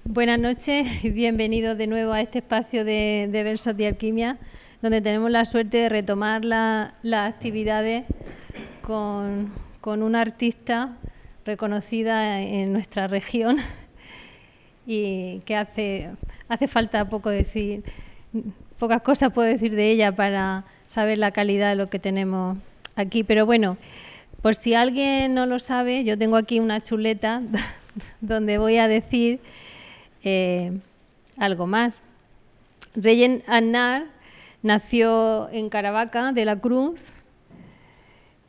Buenas noches y bienvenidos de nuevo a este espacio de versos de alquimia, donde tenemos la suerte de retomar las actividades con una artista reconocida en nuestra región y que hace falta pocas cosas puedo decir de ella para saber la calidad de lo que tenemos aquí. Pero bueno, por si alguien no lo sabe, yo tengo aquí una chuleta donde voy a decir algo más. Reyes Aznar nació en Caravaca de la Cruz.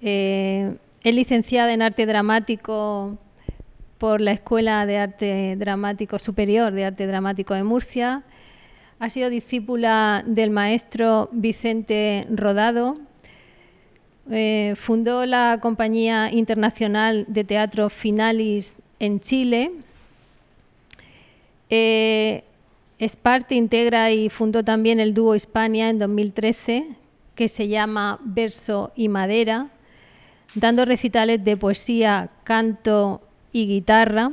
Es licenciada en Arte Dramático por la Escuela de Arte Dramático Superior de Arte Dramático de Murcia. Ha sido discípula del maestro Vicente Rodado. Fundó la Compañía Internacional de Teatro Finalis en Chile. Es parte, integra y fundó también el dúo Hispania en 2013, que se llama Verso y Madera, dando recitales de poesía, canto y guitarra.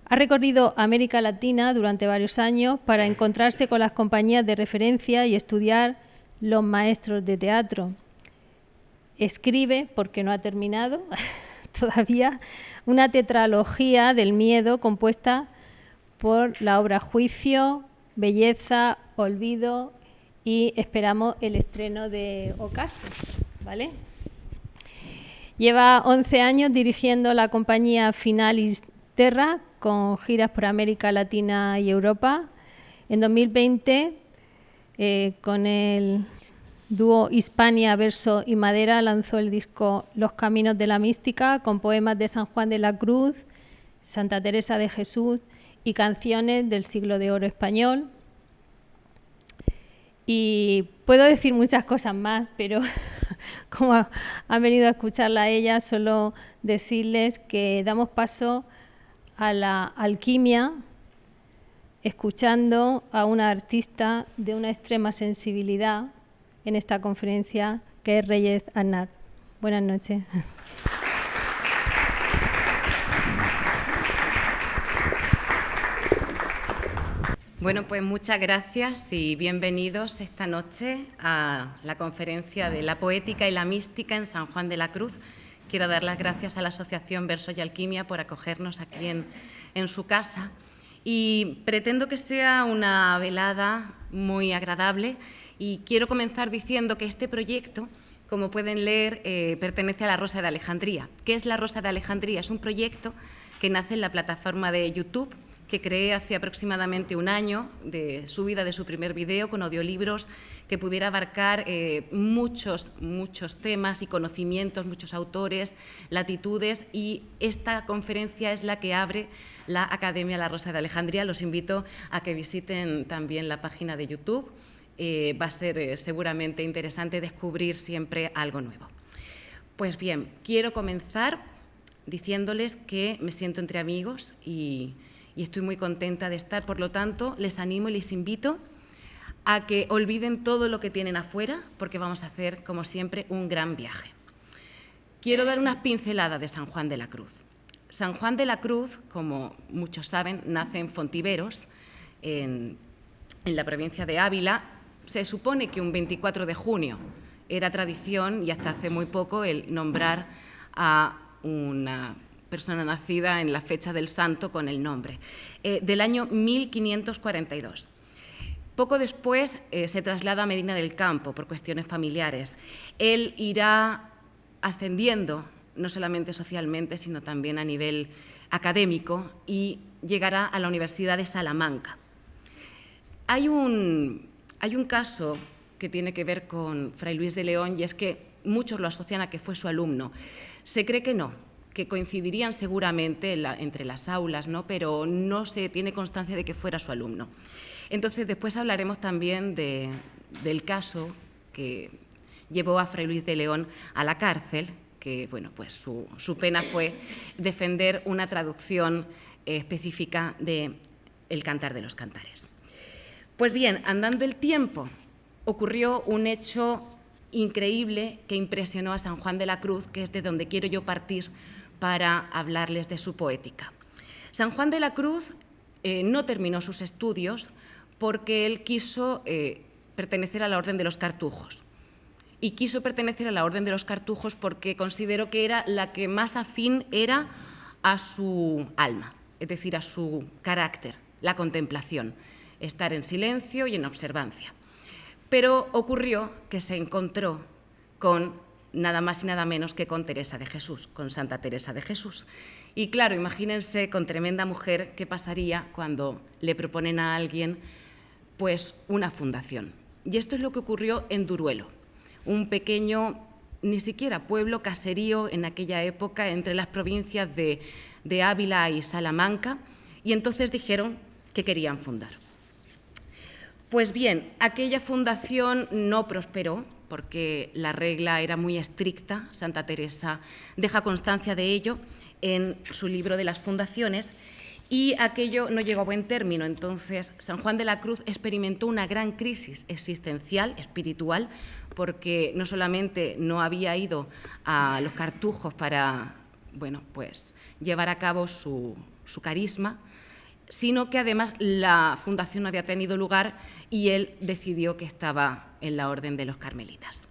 Ha recorrido América Latina durante varios años para encontrarse con las compañías de referencia y estudiar los maestros de teatro. Escribe, porque no ha terminado todavía, una tetralogía del miedo compuesta por la obra Juicio, Belleza, Olvido y esperamos el estreno de Ocaso, ¿vale? Lleva 11 años dirigiendo la compañía Finalis Terra con giras por América Latina y Europa. En 2020, con el dúo Hispania, Verso y Madera, lanzó el disco Los Caminos de la Mística con poemas de San Juan de la Cruz, Santa Teresa de Jesús y canciones del siglo de oro español. Y puedo decir muchas cosas más, pero como han venido a escucharla a ella, solo decirles que damos paso a la alquimia escuchando a una artista de una extrema sensibilidad en esta conferencia, que es Reyes Aznar. Buenas noches. Bueno, pues muchas gracias y bienvenidos esta noche a la conferencia de la poética y la mística en San Juan de la Cruz. Quiero dar las gracias a la Asociación Versos y Alquimia por acogernos aquí en su casa y pretendo que sea una velada muy agradable y quiero comenzar diciendo que este proyecto, como pueden leer, pertenece a la Rosa de Alejandría. ¿Qué es la Rosa de Alejandría? Es un proyecto que nace en la plataforma de YouTube, que creé hace aproximadamente un año, de subida de su primer video con audiolibros que pudiera abarcar muchos temas y conocimientos, muchos autores, latitudes, y esta conferencia es la que abre la Academia La Rosa de Alejandría. Los invito a que visiten también la página de YouTube. Va a ser seguramente interesante descubrir siempre algo nuevo. Pues bien, quiero comenzar diciéndoles que me siento entre amigos y estoy muy contenta de estar. Por lo tanto, les animo y les invito a que olviden todo lo que tienen afuera, porque vamos a hacer, como siempre, un gran viaje. Quiero dar unas pinceladas de San Juan de la Cruz. San Juan de la Cruz, como muchos saben, nace en Fontiveros, en la provincia de Ávila. Se supone que un 24 de junio era tradición, y hasta hace muy poco, el nombrar a una persona nacida en la fecha del santo con el nombre, del año 1542. Poco después se traslada a Medina del Campo por cuestiones familiares. Él irá ascendiendo, no solamente socialmente, sino también a nivel académico, y llegará a la Universidad de Salamanca. Hay un caso que tiene que ver con Fray Luis de León, y es que muchos lo asocian a que fue su alumno. Se cree que no, que coincidirían seguramente entre las aulas, ¿no? Pero no se tiene constancia de que fuera su alumno. Entonces, después hablaremos también del caso que llevó a Fray Luis de León a la cárcel, que bueno, pues su pena fue defender una traducción específica de El Cantar de los Cantares. Pues bien, andando el tiempo, ocurrió un hecho increíble que impresionó a San Juan de la Cruz, que es de donde quiero yo partir para hablarles de su poética. San Juan de la Cruz no terminó sus estudios porque él quiso pertenecer a la Orden de los Cartujos. Y quiso pertenecer a la Orden de los Cartujos porque consideró que era la que más afín era a su alma, es decir, a su carácter, la contemplación, estar en silencio y en observancia. Pero ocurrió que se encontró con nada más y nada menos que con Teresa de Jesús, con Santa Teresa de Jesús. Y claro, imagínense con tremenda mujer qué pasaría cuando le proponen a alguien pues una fundación. Y esto es lo que ocurrió en Duruelo, un pequeño, ni siquiera pueblo, caserío en aquella época entre las provincias de Ávila y Salamanca, y entonces dijeron que querían fundar. Pues bien, aquella fundación no prosperó porque la regla era muy estricta. Santa Teresa deja constancia de ello en su libro de las fundaciones, y aquello no llegó a buen término. Entonces, San Juan de la Cruz experimentó una gran crisis existencial, espiritual, porque no solamente no había ido a los Cartujos para, bueno, pues, llevar a cabo su carisma, sino que además la fundación no había tenido lugar y él decidió que estaba en la Orden de los Carmelitas.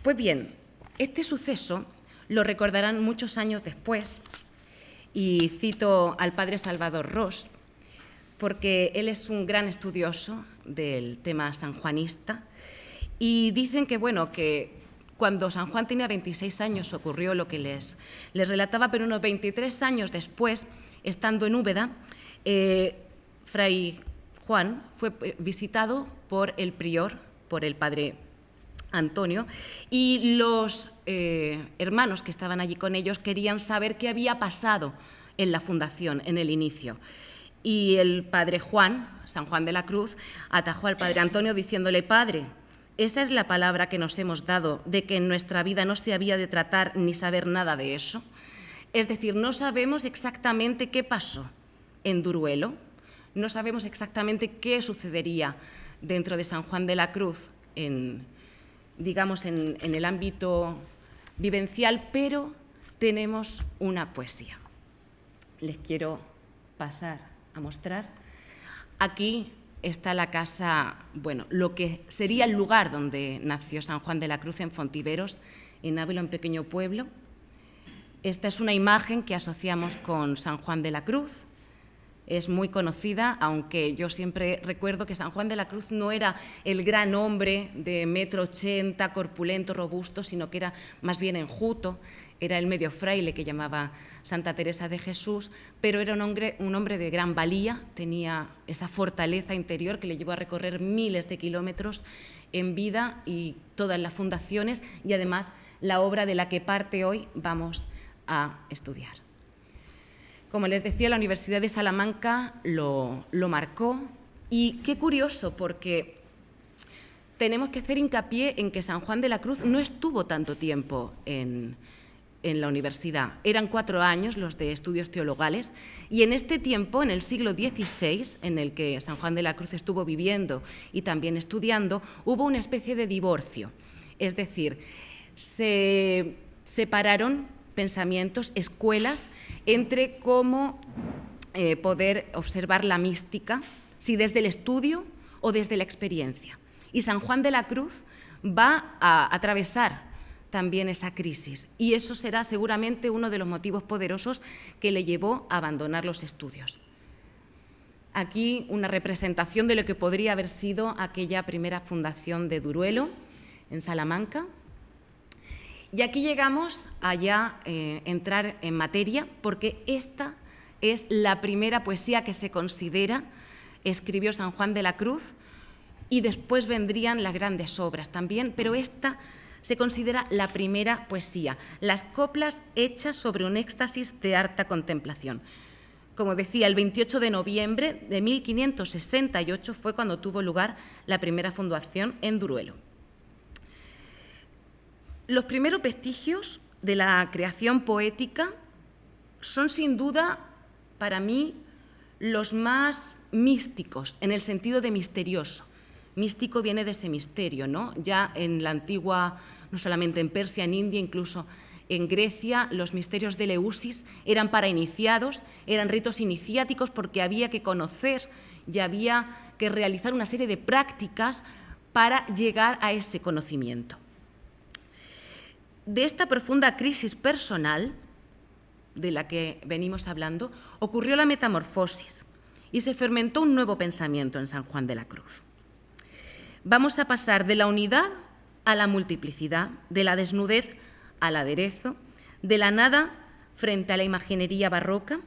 Pues bien, este suceso lo recordarán muchos años después, y cito al padre Salvador Ros, porque él es un gran estudioso del tema sanjuanista, y dicen que, bueno, que cuando San Juan tenía 26 años ocurrió lo que les relataba, pero unos 23 años después, estando en Úbeda, Fray Juan fue visitado por el prior, por el padre Antonio, y los hermanos que estaban allí con ellos querían saber qué había pasado en la fundación, en el inicio. Y el padre Juan, San Juan de la Cruz, atajó al padre Antonio diciéndole: «Padre, esa es la palabra que nos hemos dado, de que en nuestra vida no se había de tratar ni saber nada de eso. Es decir, no sabemos exactamente qué pasó en Duruelo, no sabemos exactamente qué sucedería dentro de San Juan de la Cruz digamos, en el ámbito vivencial, pero tenemos una poesía». Les quiero pasar a mostrar. Aquí está la casa, bueno, lo que sería el lugar donde nació San Juan de la Cruz, en Fontiveros, en Ávila, un pequeño pueblo. Esta es una imagen que asociamos con San Juan de la Cruz. Es muy conocida, aunque yo siempre recuerdo que San Juan de la Cruz no era el gran hombre de 1,80 m, corpulento, robusto, sino que era más bien enjuto, era el medio fraile que llamaba Santa Teresa de Jesús, pero era un hombre de gran valía, tenía esa fortaleza interior que le llevó a recorrer miles de kilómetros en vida y todas las fundaciones, y además la obra de la que parte hoy vamos a estudiar. Como les decía, la Universidad de Salamanca lo marcó, y qué curioso, porque tenemos que hacer hincapié en que San Juan de la Cruz no estuvo tanto tiempo en la universidad. Eran 4 años los de estudios teologales, y en este tiempo, en el siglo XVI, en el que San Juan de la Cruz estuvo viviendo y también estudiando, hubo una especie de divorcio. Es decir, se separaron pensamientos, escuelas, entre cómo poder observar la mística, si desde el estudio o desde la experiencia. Y San Juan de la Cruz va a atravesar también esa crisis, y eso será seguramente uno de los motivos poderosos que le llevó a abandonar los estudios. Aquí una representación de lo que podría haber sido aquella primera fundación de Duruelo, en Salamanca. Y aquí llegamos a ya entrar en materia, porque esta es la primera poesía que se considera escribió San Juan de la Cruz, y después vendrían las grandes obras también, pero esta se considera la primera poesía, las coplas hechas sobre un éxtasis de harta contemplación. Como decía, el 28 de noviembre de 1568 fue cuando tuvo lugar la primera fundación en Duruelo. Los primeros vestigios de la creación poética son, sin duda, para mí, los más místicos, en el sentido de misterioso. Místico viene de ese misterio, ¿no? Ya en la antigua, no solamente en Persia, en India, incluso en Grecia los misterios de Eleusis eran para iniciados, eran ritos iniciáticos porque había que conocer y había que realizar una serie de prácticas para llegar a ese conocimiento. De esta profunda crisis personal, de la que venimos hablando, ocurrió la metamorfosis y se fermentó un nuevo pensamiento en San Juan de la Cruz. Vamos a pasar de la unidad a la multiplicidad, de la desnudez al aderezo, de la nada frente a la imaginería barroca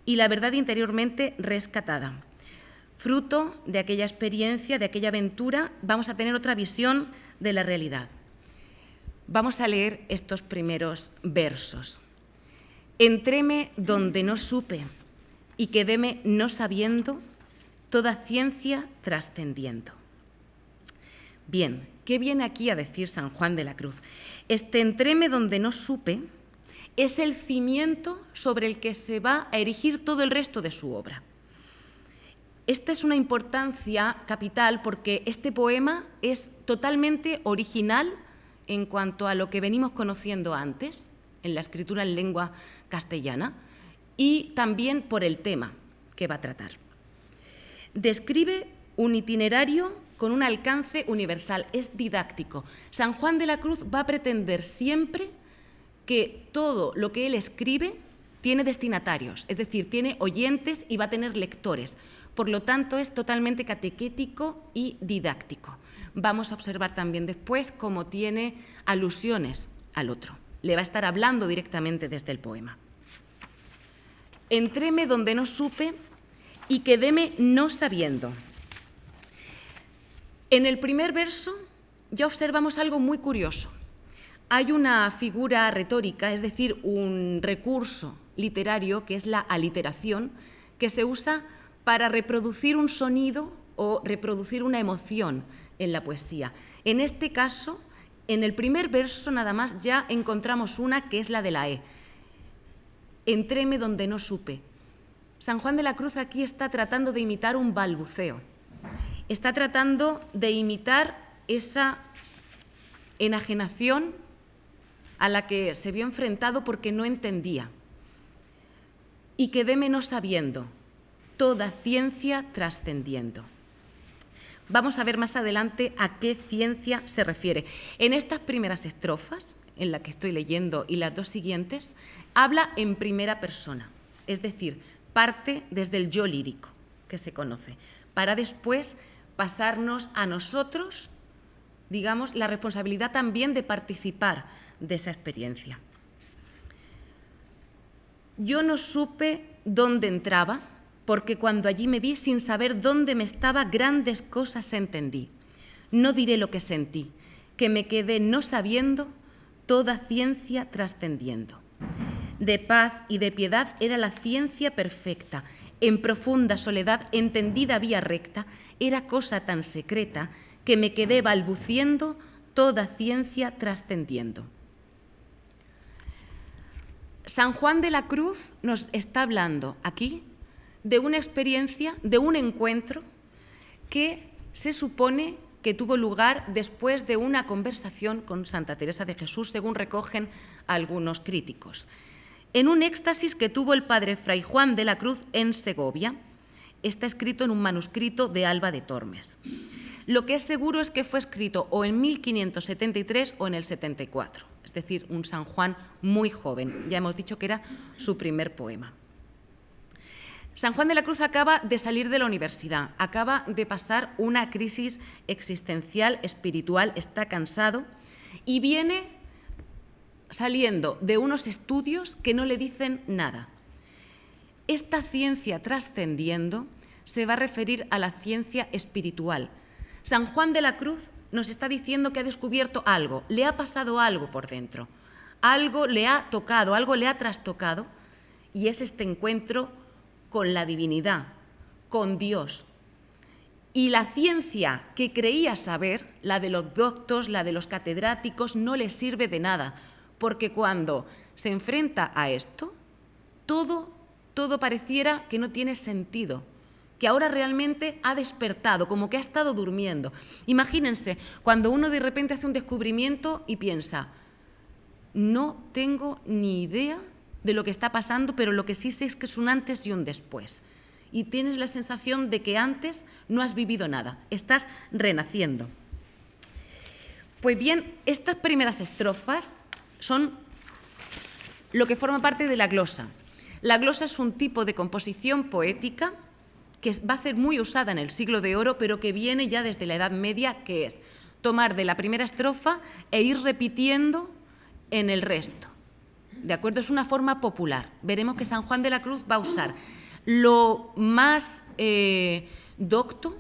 y la verdad interiormente rescatada. Fruto de aquella experiencia, de aquella aventura, vamos a tener otra visión de la realidad. Vamos a leer estos primeros versos. Entréme donde no supe y quedéme no sabiendo, toda ciencia trascendiendo. Bien, ¿qué viene aquí a decir San Juan de la Cruz? Este entréme donde no supe es el cimiento sobre el que se va a erigir todo el resto de su obra. Esta es una importancia capital porque este poema es totalmente original en cuanto a lo que venimos conociendo antes, en la escritura en lengua castellana, y también por el tema que va a tratar. Describe un itinerario con un alcance universal, es didáctico. San Juan de la Cruz va a pretender siempre que todo lo que él escribe tiene destinatarios, es decir, tiene oyentes y va a tener lectores. Por lo tanto, es totalmente catequético y didáctico. Vamos a observar también después cómo tiene alusiones al otro. Le va a estar hablando directamente desde el poema. Entréme donde no supe y quedéme no sabiendo. En el primer verso ya observamos algo muy curioso. Hay una figura retórica, es decir, un recurso literario que es la aliteración, que se usa para reproducir un sonido o reproducir una emoción en la poesía. En este caso, en el primer verso nada más ya encontramos una que es la de la E. Entréme donde no supe. San Juan de la Cruz aquí está tratando de imitar un balbuceo. Está tratando de imitar esa enajenación a la que se vio enfrentado porque no entendía. Y quedéme no sabiendo, toda ciencia trascendiendo. Vamos a ver más adelante a qué ciencia se refiere. En estas primeras estrofas, en la que estoy leyendo, y las dos siguientes, habla en primera persona, es decir, parte desde el yo lírico que se conoce, para después pasarnos a nosotros, digamos, la responsabilidad también de participar de esa experiencia. Yo no supe dónde entraba, porque cuando allí me vi sin saber dónde me estaba, grandes cosas entendí. No diré lo que sentí, que me quedé no sabiendo, toda ciencia trascendiendo. De paz y de piedad era la ciencia perfecta, en profunda soledad entendida vía recta, era cosa tan secreta que me quedé balbuciendo, toda ciencia trascendiendo. San Juan de la Cruz nos está hablando aquí de una experiencia, de un encuentro que se supone que tuvo lugar después de una conversación con Santa Teresa de Jesús, según recogen algunos críticos, en un éxtasis que tuvo el padre Fray Juan de la Cruz en Segovia. Está escrito en un manuscrito de Alba de Tormes. Lo que es seguro es que fue escrito o en 1573 o en el 74, es decir, un San Juan muy joven. Ya hemos dicho que era su primer poema. San Juan de la Cruz acaba de salir de la universidad, acaba de pasar una crisis existencial, espiritual, está cansado y viene saliendo de unos estudios que no le dicen nada. Esta ciencia trascendiendo se va a referir a la ciencia espiritual. San Juan de la Cruz nos está diciendo que ha descubierto algo, le ha pasado algo por dentro, algo le ha tocado, algo le ha trastocado, y es este encuentro con la divinidad, con Dios. Y la ciencia que creía saber, la de los doctos, la de los catedráticos, no le sirve de nada, porque cuando se enfrenta a esto, todo pareciera que no tiene sentido, que ahora realmente ha despertado, como que ha estado durmiendo. Imagínense, cuando uno de repente hace un descubrimiento y piensa, no tengo ni idea de lo que está pasando, pero lo que sí sé es que es un antes y un después. Y tienes la sensación de que antes no has vivido nada, estás renaciendo. Pues bien, estas primeras estrofas son lo que forma parte de la glosa. La glosa es un tipo de composición poética que va a ser muy usada en el Siglo de Oro, pero que viene ya desde la Edad Media, que es tomar de la primera estrofa e ir repitiendo en el resto. ¿De acuerdo? Es una forma popular. Veremos que San Juan de la Cruz va a usar lo más docto,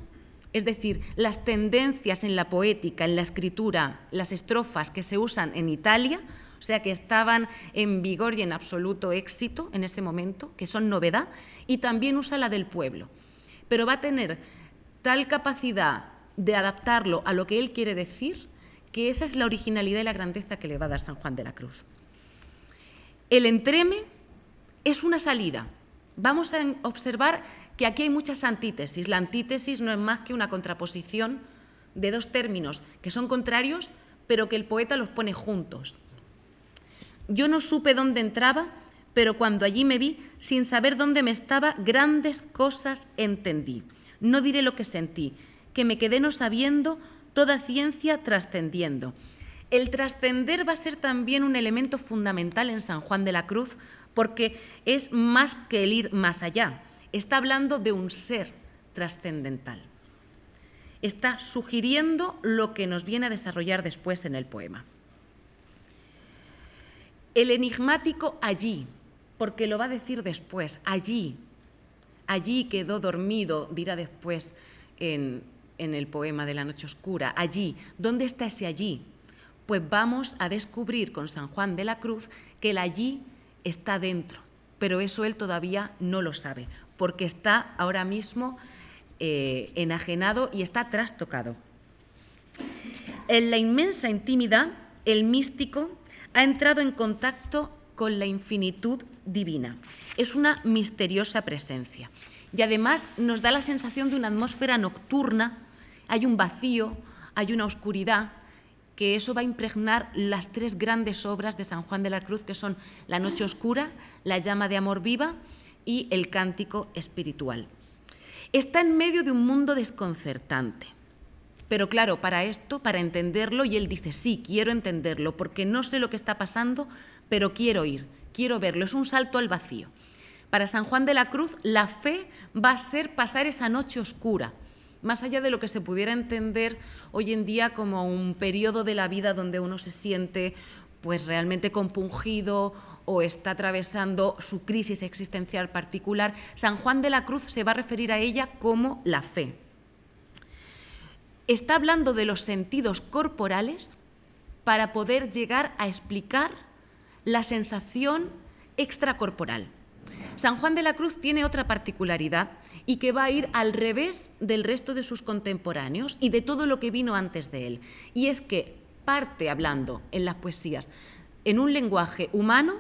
es decir, las tendencias en la poética, en la escritura, las estrofas que se usan en Italia, o sea, que estaban en vigor y en absoluto éxito en ese momento, que son novedad, y también usa la del pueblo. Pero va a tener tal capacidad de adaptarlo a lo que él quiere decir, que esa es la originalidad y la grandeza que le va a dar San Juan de la Cruz. El entreme es una salida. Vamos a observar que aquí hay muchas antítesis. La antítesis no es más que una contraposición de dos términos que son contrarios, pero que el poeta los pone juntos. Yo no supe dónde entraba, pero cuando allí me vi, sin saber dónde me estaba, grandes cosas entendí. No diré lo que sentí, que me quedé no sabiendo, toda ciencia trascendiendo. El trascender va a ser también un elemento fundamental en San Juan de la Cruz, porque es más que el ir más allá. Está hablando de un ser trascendental. Está sugiriendo lo que nos viene a desarrollar después en el poema. El enigmático allí, porque lo va a decir después, allí quedó dormido, dirá después en el poema de la Noche Oscura, allí. ¿Dónde está ese allí? Pues vamos a descubrir con San Juan de la Cruz que el allí está dentro, pero eso él todavía no lo sabe, porque está ahora mismo enajenado y está trastocado. En la inmensa intimidad, el místico ha entrado en contacto con la infinitud divina. Es una misteriosa presencia. Y además nos da la sensación de una atmósfera nocturna, hay un vacío, hay una oscuridad, que eso va a impregnar las tres grandes obras de San Juan de la Cruz, que son La Noche Oscura, La Llama de Amor Viva y El Cántico Espiritual. Está en medio de un mundo desconcertante. Pero claro, para esto, para entenderlo, y él dice, sí, quiero entenderlo, porque no sé lo que está pasando, pero quiero ir, quiero verlo. Es un salto al vacío. Para San Juan de la Cruz, la fe va a ser pasar esa noche oscura, más allá de lo que se pudiera entender hoy en día como un periodo de la vida donde uno se siente pues realmente compungido o está atravesando su crisis existencial particular. San Juan de la Cruz se va a referir a ella como la fe. Está hablando de los sentidos corporales para poder llegar a explicar la sensación extracorporal. San Juan de la Cruz tiene otra particularidad y que va a ir al revés del resto de sus contemporáneos y de todo lo que vino antes de él. Y es que parte hablando en las poesías en un lenguaje humano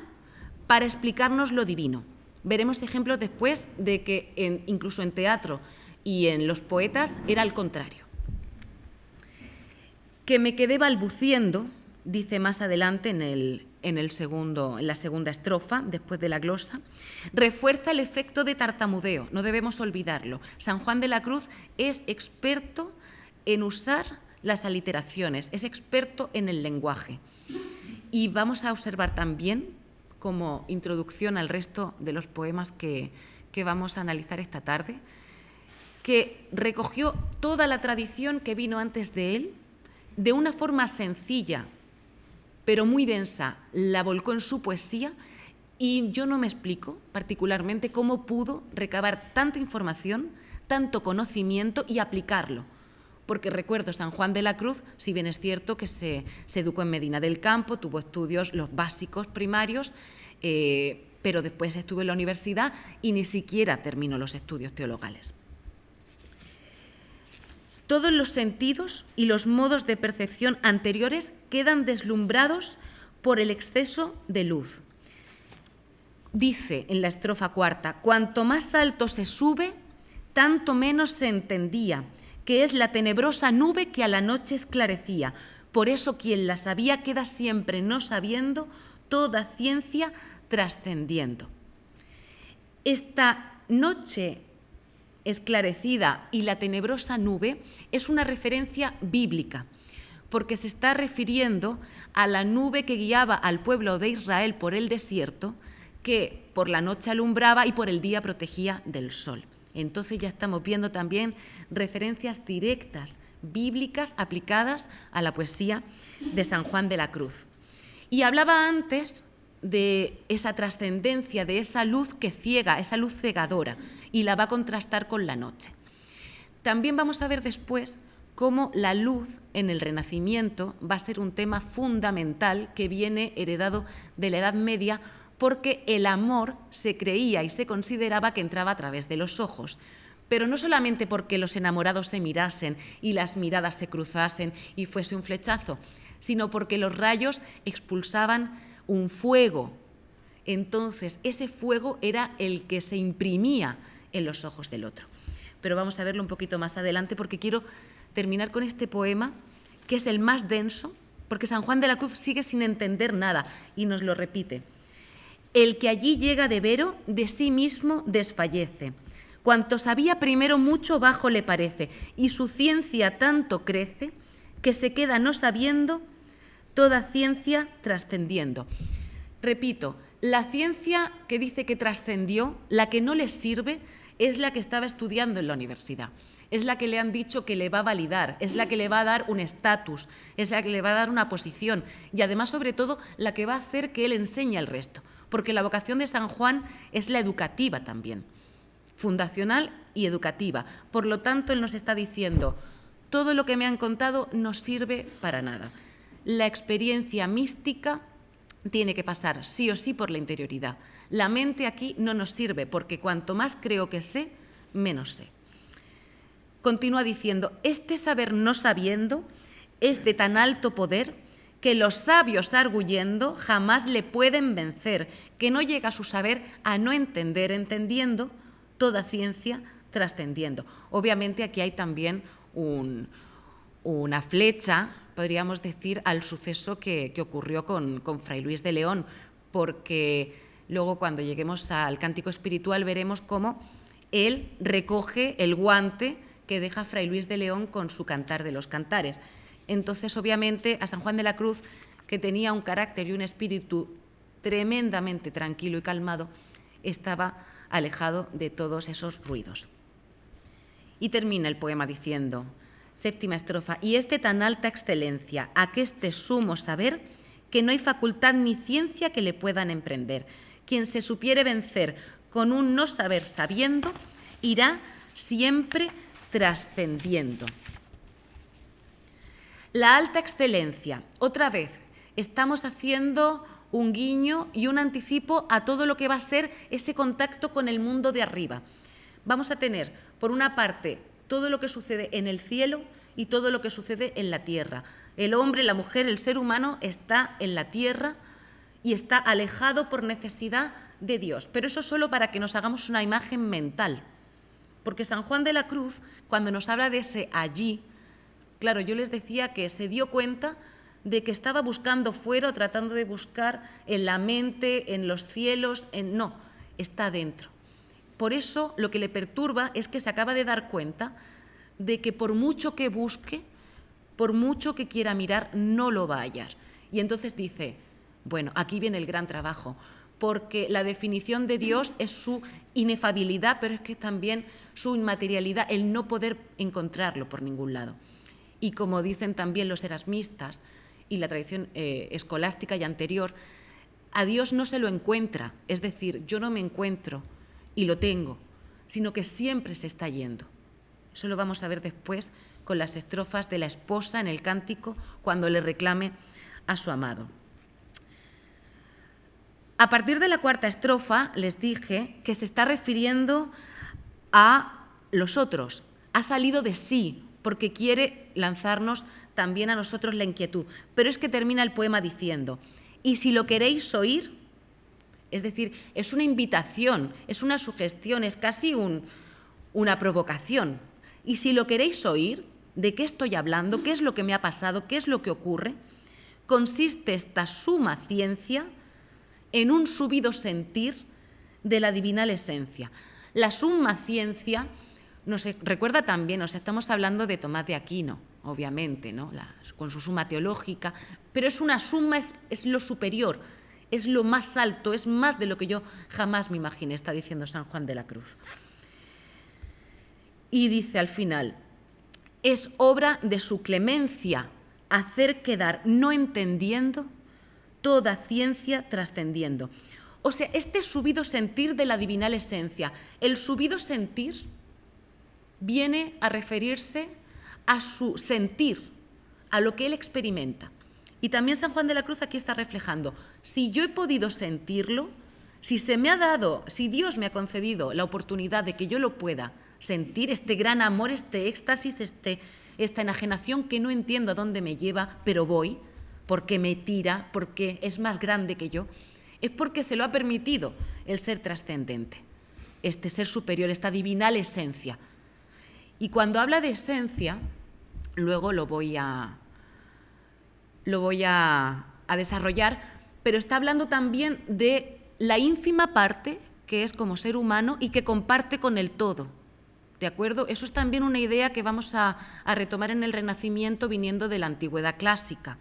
para explicarnos lo divino. Veremos ejemplos después de que incluso en teatro y en los poetas era al contrario. Que me quedé balbuciendo, dice más adelante en la segunda estrofa, después de la glosa, refuerza el efecto de tartamudeo, no debemos olvidarlo. San Juan de la Cruz es experto en usar las aliteraciones, es experto en el lenguaje. Y vamos a observar también, como introducción al resto de los poemas que vamos a analizar esta tarde, que recogió toda la tradición que vino antes de él, de una forma sencilla, pero muy densa, la volcó en su poesía y yo no me explico particularmente cómo pudo recabar tanta información, tanto conocimiento y aplicarlo. Porque recuerdo, San Juan de la Cruz, si bien es cierto que se educó en Medina del Campo, tuvo estudios, los básicos primarios, pero después estuvo en la universidad y ni siquiera terminó los estudios teologales. Todos los sentidos y los modos de percepción anteriores quedan deslumbrados por el exceso de luz. Dice en la estrofa cuarta, cuanto más alto se sube, tanto menos se entendía, que es la tenebrosa nube que a la noche esclarecía. Por eso quien la sabía queda siempre no sabiendo, toda ciencia trascendiendo. Esta noche esclarecida y la tenebrosa nube es una referencia bíblica, porque se está refiriendo a la nube que guiaba al pueblo de Israel por el desierto, que por la noche alumbraba y por el día protegía del sol. Entonces ya estamos viendo también referencias directas bíblicas aplicadas a la poesía de San Juan de la Cruz. Y hablaba antes de esa trascendencia, de esa luz que ciega, esa luz cegadora, y la va a contrastar con la noche. También vamos a ver después cómo la luz en el Renacimiento va a ser un tema fundamental que viene heredado de la Edad Media, porque el amor se creía y se consideraba que entraba a través de los ojos, pero no solamente porque los enamorados se mirasen y las miradas se cruzasen y fuese un flechazo, sino porque los rayos expulsaban un fuego. Entonces, ese fuego era el que se imprimía en los ojos del otro. Pero vamos a verlo un poquito más adelante, porque quiero terminar con este poema, que es el más denso, porque San Juan de la Cruz sigue sin entender nada y nos lo repite. El que allí llega de vero, de sí mismo desfallece. Cuanto sabía primero mucho bajo le parece, y su ciencia tanto crece, que se queda no sabiendo, toda ciencia trascendiendo. Repito, la ciencia que dice que trascendió, la que no le sirve, es la que estaba estudiando en la universidad. Es la que le han dicho que le va a validar, es la que le va a dar un estatus, es la que le va a dar una posición y además, sobre todo, la que va a hacer que él enseñe al resto, porque la vocación de San Juan es la educativa también, fundacional y educativa. Por lo tanto, él nos está diciendo, todo lo que me han contado no sirve para nada. La experiencia mística tiene que pasar sí o sí por la interioridad. La mente aquí no nos sirve, porque cuanto más creo que sé, menos sé. Continúa diciendo, este saber no sabiendo es de tan alto poder que los sabios arguyendo jamás le pueden vencer, que no llega su saber a no entender, entendiendo, toda ciencia trascendiendo. Obviamente aquí hay también una flecha, podríamos decir, al suceso que ocurrió con Fray Luis de León, porque luego cuando lleguemos al cántico espiritual veremos cómo él recoge el guante que deja Fray Luis de León con su Cantar de los Cantares. Entonces, obviamente, a San Juan de la Cruz, que tenía un carácter y un espíritu tremendamente tranquilo y calmado, estaba alejado de todos esos ruidos. Y termina el poema diciendo, séptima estrofa, y es de tan alta excelencia, aqueste sumo saber, que no hay facultad ni ciencia que le puedan emprender. Quien se supiere vencer con un no saber sabiendo, irá siempre trascendiendo. La alta excelencia, otra vez, estamos haciendo un guiño y un anticipo a todo lo que va a ser ese contacto con el mundo de arriba. Vamos a tener, por una parte, todo lo que sucede en el cielo y todo lo que sucede en la tierra. El hombre, la mujer, el ser humano está en la tierra y está alejado por necesidad de Dios. Pero eso solo para que nos hagamos una imagen mental. Porque San Juan de la Cruz, cuando nos habla de ese allí, claro, yo les decía que se dio cuenta de que estaba buscando fuera o tratando de buscar en la mente, en los cielos, no, está dentro. Por eso lo que le perturba es que se acaba de dar cuenta de que por mucho que busque, por mucho que quiera mirar, no lo va a hallar. Y entonces dice, bueno, aquí viene el gran trabajo, porque la definición de Dios es su inefabilidad, pero es que también su inmaterialidad, el no poder encontrarlo por ningún lado. Y como dicen también los erasmistas y la tradición escolástica y anterior, a Dios no se lo encuentra, es decir, yo no me encuentro y lo tengo, sino que siempre se está yendo. Eso lo vamos a ver después con las estrofas de la esposa en el cántico cuando le reclame a su amado. A partir de la cuarta estrofa les dije que se está refiriendo a los otros, ha salido de sí, porque quiere lanzarnos también a nosotros la inquietud. Pero es que termina el poema diciendo, y si lo queréis oír, es decir, es una invitación, es una sugestión, es casi una provocación. Y si lo queréis oír, ¿De qué estoy hablando? ¿Qué es lo que me ha pasado? ¿Qué es lo que ocurre? Consiste esta suma ciencia en un subido sentir de la divinal esencia. La suma ciencia nos recuerda también, estamos hablando de Tomás de Aquino, obviamente, ¿no? Con su suma teológica, pero es una suma, es lo superior, es lo más alto, es más de lo que yo jamás me imaginé, está diciendo San Juan de la Cruz. Y dice al final, es obra de su clemencia hacer quedar no entendiendo toda ciencia trascendiendo. O sea, este subido sentir de la divinal esencia, el subido sentir viene a referirse a su sentir, a lo que él experimenta. Y también San Juan de la Cruz aquí está reflejando, si yo he podido sentirlo, si se me ha dado, si Dios me ha concedido la oportunidad de que yo lo pueda sentir, este gran amor, este éxtasis, esta enajenación que no entiendo a dónde me lleva, pero voy, porque me tira, porque es más grande que yo, es porque se lo ha permitido el ser trascendente, este ser superior, esta divinal esencia. Y cuando habla de esencia, luego lo voy a desarrollar, pero está hablando también de la ínfima parte que es como ser humano y que comparte con el todo. ¿De acuerdo? Eso es también una idea que vamos a retomar en el Renacimiento viniendo de la antigüedad clásica,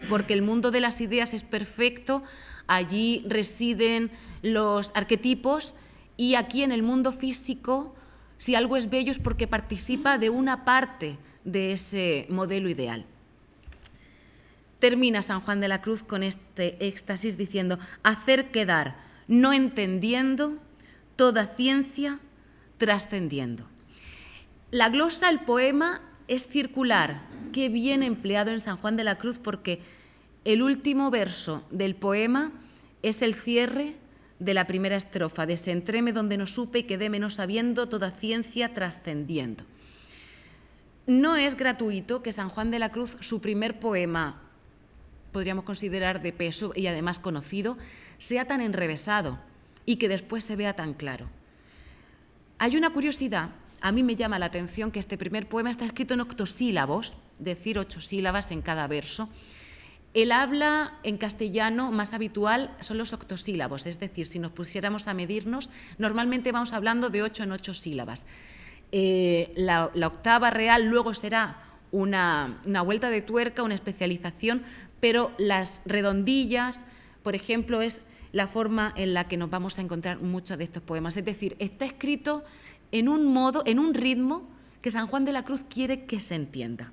porque el mundo de las ideas es perfecto, allí residen los arquetipos y aquí en el mundo físico, si algo es bello es porque participa de una parte de ese modelo ideal. Termina San Juan de la Cruz con este éxtasis diciendo, hacer quedar, no entendiendo, toda ciencia trascendiendo. La glosa, el poema, es circular, qué bien empleado en San Juan de la Cruz, porque el último verso del poema es el cierre de la primera estrofa, desentréme donde no supe y quedéme no sabiendo, toda ciencia trascendiendo. No es gratuito que San Juan de la Cruz, su primer poema, podríamos considerar de peso y además conocido, sea tan enrevesado y que después se vea tan claro. Hay una curiosidad. A mí me llama la atención que este primer poema está escrito en octosílabos, es decir, 8 sílabas en cada verso. El habla en castellano más habitual son los octosílabos, es decir, si nos pusiéramos a medirnos, normalmente vamos hablando de 8 en 8 sílabas. La octava real luego será una vuelta de tuerca, una especialización, pero las redondillas, por ejemplo, es la forma en la que nos vamos a encontrar muchos de estos poemas. Es decir, está escrito en un modo, en un ritmo que San Juan de la Cruz quiere que se entienda.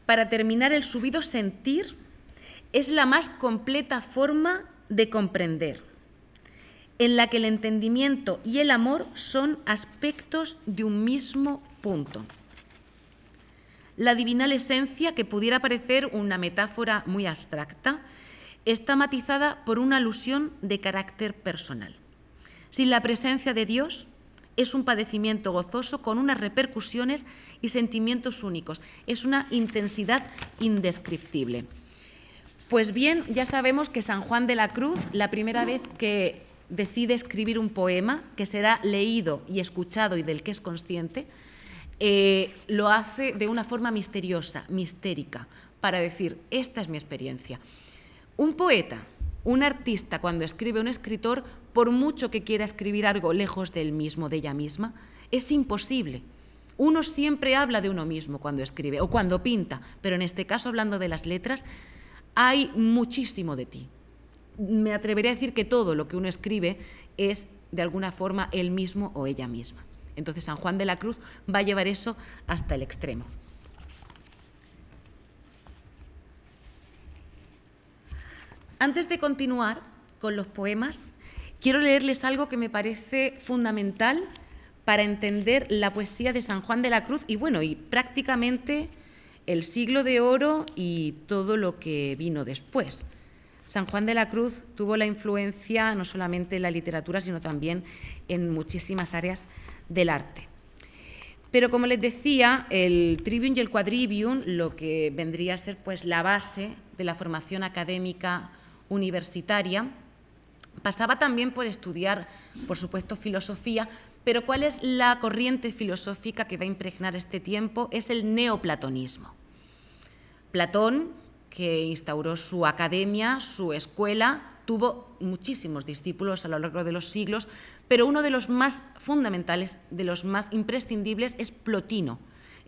Para terminar, el subido sentir es la más completa forma de comprender, en la que el entendimiento y el amor son aspectos de un mismo punto. La divinal esencia, que pudiera parecer una metáfora muy abstracta, está matizada por una alusión de carácter personal. Sin la presencia de Dios, es un padecimiento gozoso con unas repercusiones y sentimientos únicos. Es una intensidad indescriptible. Pues bien, ya sabemos que San Juan de la Cruz, la primera vez que decide escribir un poema, que será leído y escuchado y del que es consciente, lo hace de una forma misteriosa, mistérica, para decir, esta es mi experiencia. Un poeta, un artista, cuando escribe, un escritor, por mucho que quiera escribir algo lejos de él mismo, de ella misma, es imposible. Uno siempre habla de uno mismo cuando escribe o cuando pinta, pero en este caso, hablando de las letras, hay muchísimo de ti. Me atrevería a decir que todo lo que uno escribe es, de alguna forma, él mismo o ella misma. Entonces, San Juan de la Cruz va a llevar eso hasta el extremo. Antes de continuar con los poemas, quiero leerles algo que me parece fundamental para entender la poesía de San Juan de la Cruz y, bueno, y prácticamente el siglo de oro y todo lo que vino después. San Juan de la Cruz tuvo la influencia no solamente en la literatura, sino también en muchísimas áreas del arte. Pero, como les decía, el trivium y el quadrivium, lo que vendría a ser pues la base de la formación académica universitaria, pasaba también por estudiar, por supuesto, filosofía, pero ¿cuál es la corriente filosófica que va a impregnar este tiempo? Es el neoplatonismo. Platón, que instauró su academia, su escuela, tuvo muchísimos discípulos a lo largo de los siglos, pero uno de los más fundamentales, de los más imprescindibles, es Plotino.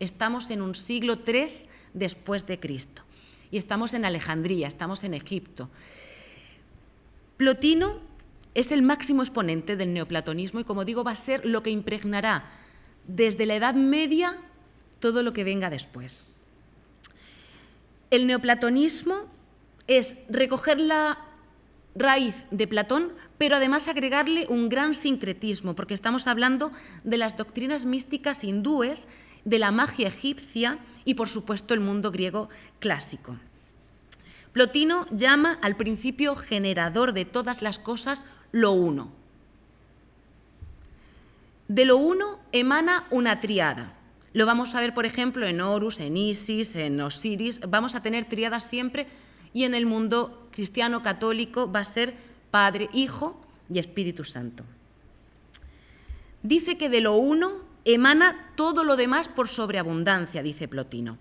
Estamos en un siglo III después de Cristo y estamos en Alejandría, estamos en Egipto. Plotino es el máximo exponente del neoplatonismo y, como digo, va a ser lo que impregnará desde la Edad Media todo lo que venga después. El neoplatonismo es recoger la raíz de Platón, pero además agregarle un gran sincretismo, porque estamos hablando de las doctrinas místicas hindúes, de la magia egipcia y, por supuesto, el mundo griego clásico. Plotino llama al principio generador de todas las cosas lo uno. De lo uno emana una tríada. Lo vamos a ver, por ejemplo, en Horus, en Isis, en Osiris. Vamos a tener tríadas siempre y en el mundo cristiano católico va a ser Padre, Hijo y Espíritu Santo. Dice que de lo uno emana todo lo demás por sobreabundancia, dice Plotino.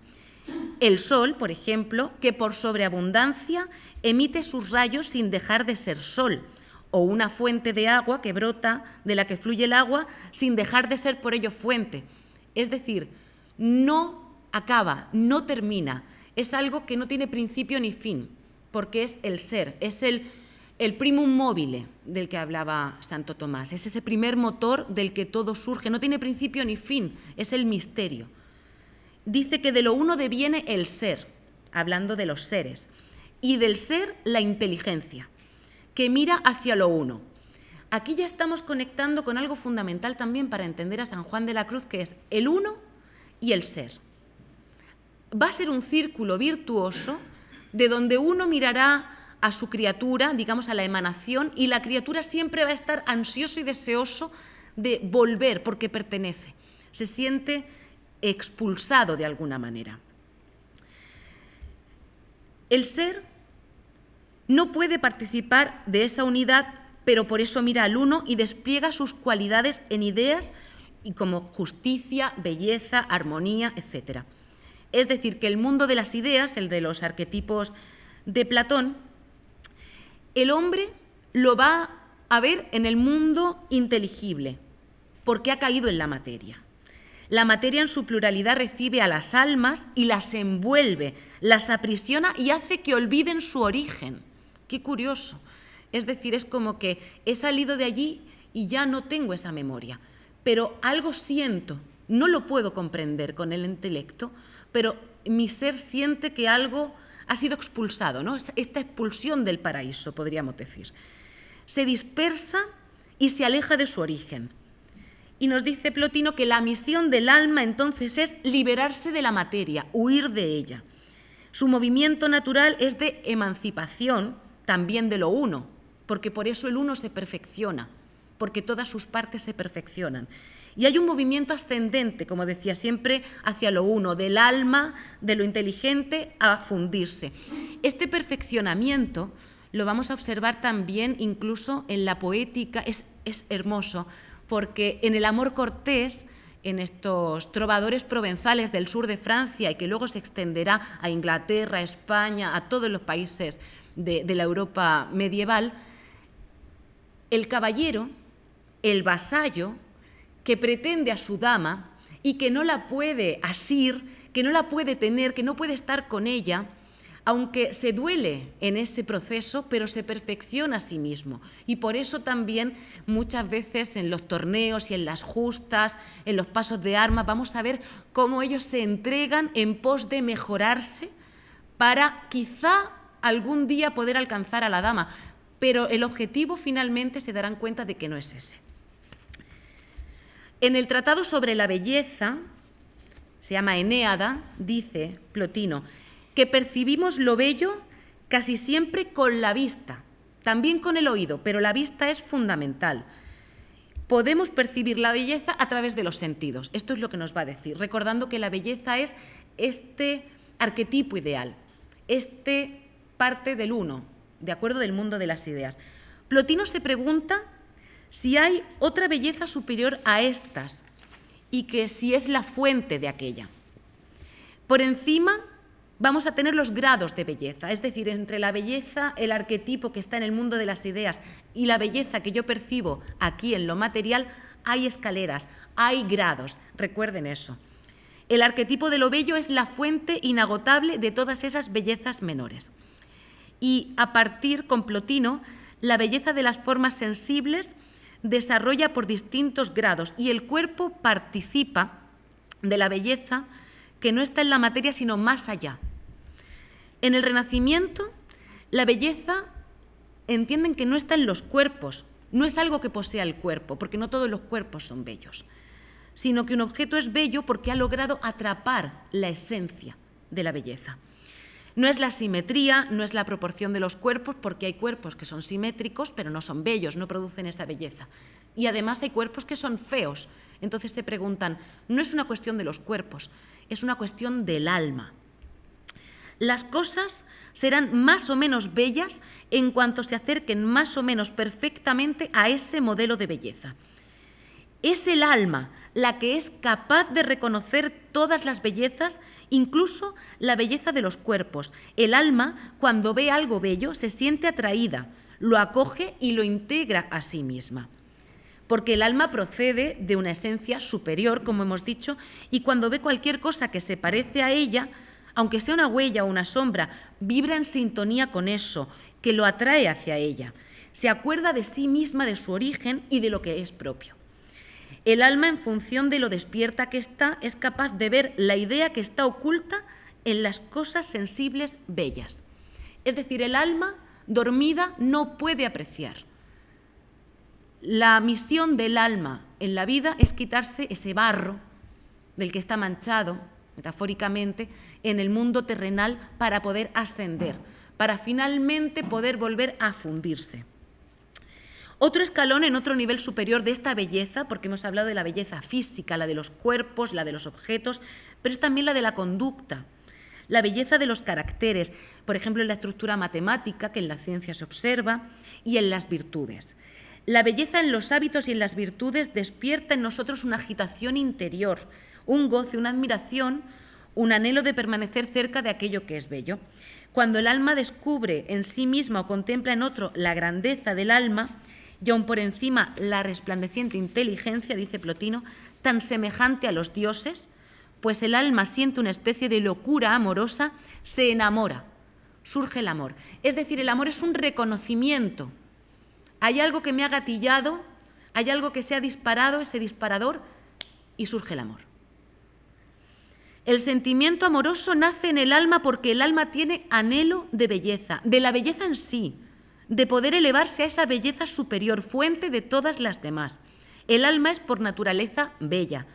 El sol, por ejemplo, que por sobreabundancia emite sus rayos sin dejar de ser sol, o una fuente de agua que brota de la que fluye el agua sin dejar de ser por ello fuente. Es decir, no acaba, no termina, es algo que no tiene principio ni fin, porque es el ser, es el primum mobile del que hablaba Santo Tomás, es ese primer motor del que todo surge, no tiene principio ni fin, es el misterio. Dice que de lo uno deviene el ser, hablando de los seres, y del ser la inteligencia, que mira hacia lo uno. Aquí ya estamos conectando con algo fundamental también para entender a San Juan de la Cruz, que es el uno y el ser. Va a ser un círculo virtuoso de donde uno mirará a su criatura, digamos a la emanación, y la criatura siempre va a estar ansioso y deseoso de volver porque pertenece, se siente expulsado de alguna manera. El ser no puede participar de esa unidad, pero por eso mira al uno y despliega sus cualidades en ideas y como justicia, belleza, armonía, etc. Es decir, que el mundo de las ideas, el de los arquetipos de Platón, el hombre lo va a ver en el mundo inteligible, porque ha caído en la materia. La materia en su pluralidad recibe a las almas y las envuelve, las aprisiona y hace que olviden su origen. Qué curioso. Es decir, es como que he salido de allí y ya no tengo esa memoria, pero algo siento, no lo puedo comprender con el intelecto, pero mi ser siente que algo ha sido expulsado, ¿no? Esta expulsión del paraíso, podríamos decir. Se dispersa y se aleja de su origen. Y nos dice Plotino que la misión del alma entonces es liberarse de la materia, huir de ella. Su movimiento natural es de emancipación también de lo uno, porque por eso el uno se perfecciona, porque todas sus partes se perfeccionan. Y hay un movimiento ascendente, como decía siempre, hacia lo uno, del alma, de lo inteligente, a fundirse. Este perfeccionamiento lo vamos a observar también incluso en la poética, es hermoso, porque en el amor cortés, en estos trovadores provenzales del sur de Francia y que luego se extenderá a Inglaterra, a España, a todos los países de la Europa medieval, el caballero, el vasallo, que pretende a su dama y que no la puede asir, que no la puede tener, que no puede estar con ella, aunque se duele en ese proceso, pero se perfecciona a sí mismo. Y por eso también muchas veces en los torneos y en las justas, en los pasos de armas, vamos a ver cómo ellos se entregan en pos de mejorarse para quizá algún día poder alcanzar a la dama, pero el objetivo finalmente se darán cuenta de que no es ese. En el Tratado sobre la Belleza, se llama Enéada, dice Plotino, que percibimos lo bello casi siempre con la vista, también con el oído, pero la vista es fundamental. Podemos percibir la belleza a través de los sentidos, esto es lo que nos va a decir, recordando que la belleza es este arquetipo ideal, parte del uno, de acuerdo del mundo de las ideas. Plotino se pregunta si hay otra belleza superior a estas y que si es la fuente de aquella. Por encima vamos a tener los grados de belleza, es decir, entre la belleza, el arquetipo que está en el mundo de las ideas y la belleza que yo percibo aquí en lo material, hay escaleras, hay grados, recuerden eso. El arquetipo de lo bello es la fuente inagotable de todas esas bellezas menores. Y a partir, con Plotino, la belleza de las formas sensibles desarrolla por distintos grados y el cuerpo participa de la belleza que no está en la materia sino más allá. En el Renacimiento, la belleza entienden que no está en los cuerpos, no es algo que posea el cuerpo, porque no todos los cuerpos son bellos, sino que un objeto es bello porque ha logrado atrapar la esencia de la belleza. No es la simetría, no es la proporción de los cuerpos, porque hay cuerpos que son simétricos, pero no son bellos, no producen esa belleza. Y además hay cuerpos que son feos. Entonces se preguntan, no es una cuestión de los cuerpos, es una cuestión del alma. Las cosas serán más o menos bellas en cuanto se acerquen más o menos perfectamente a ese modelo de belleza. Es el alma la que es capaz de reconocer todas las bellezas, incluso la belleza de los cuerpos. El alma, cuando ve algo bello, se siente atraída, lo acoge y lo integra a sí misma. Porque el alma procede de una esencia superior, como hemos dicho, y cuando ve cualquier cosa que se parece a ella, aunque sea una huella o una sombra, vibra en sintonía con eso, que lo atrae hacia ella. Se acuerda de sí misma, de su origen y de lo que es propio. El alma, en función de lo despierta que está, es capaz de ver la idea que está oculta en las cosas sensibles bellas. Es decir, el alma dormida no puede apreciar. La misión del alma en la vida es quitarse ese barro del que está manchado, metafóricamente, en el mundo terrenal para poder ascender, para finalmente poder volver a fundirse. Otro escalón en otro nivel superior de esta belleza, porque hemos hablado de la belleza física, la de los cuerpos, la de los objetos, pero es también la de la conducta, la belleza de los caracteres, por ejemplo, en la estructura matemática, que en la ciencia se observa, y en las virtudes. La belleza en los hábitos y en las virtudes despierta en nosotros una agitación interior, un goce, una admiración, un anhelo de permanecer cerca de aquello que es bello. Cuando el alma descubre en sí misma o contempla en otro la grandeza del alma, y aun por encima la resplandeciente inteligencia, dice Plotino, tan semejante a los dioses, pues el alma siente una especie de locura amorosa, se enamora, surge el amor. Es decir, el amor es un reconocimiento. Hay algo que me ha gatillado, hay algo que se ha disparado, ese disparador, y surge el amor. El sentimiento amoroso nace en el alma porque el alma tiene anhelo de belleza, de la belleza en sí, de poder elevarse a esa belleza superior, fuente de todas las demás. El alma es por naturaleza bella,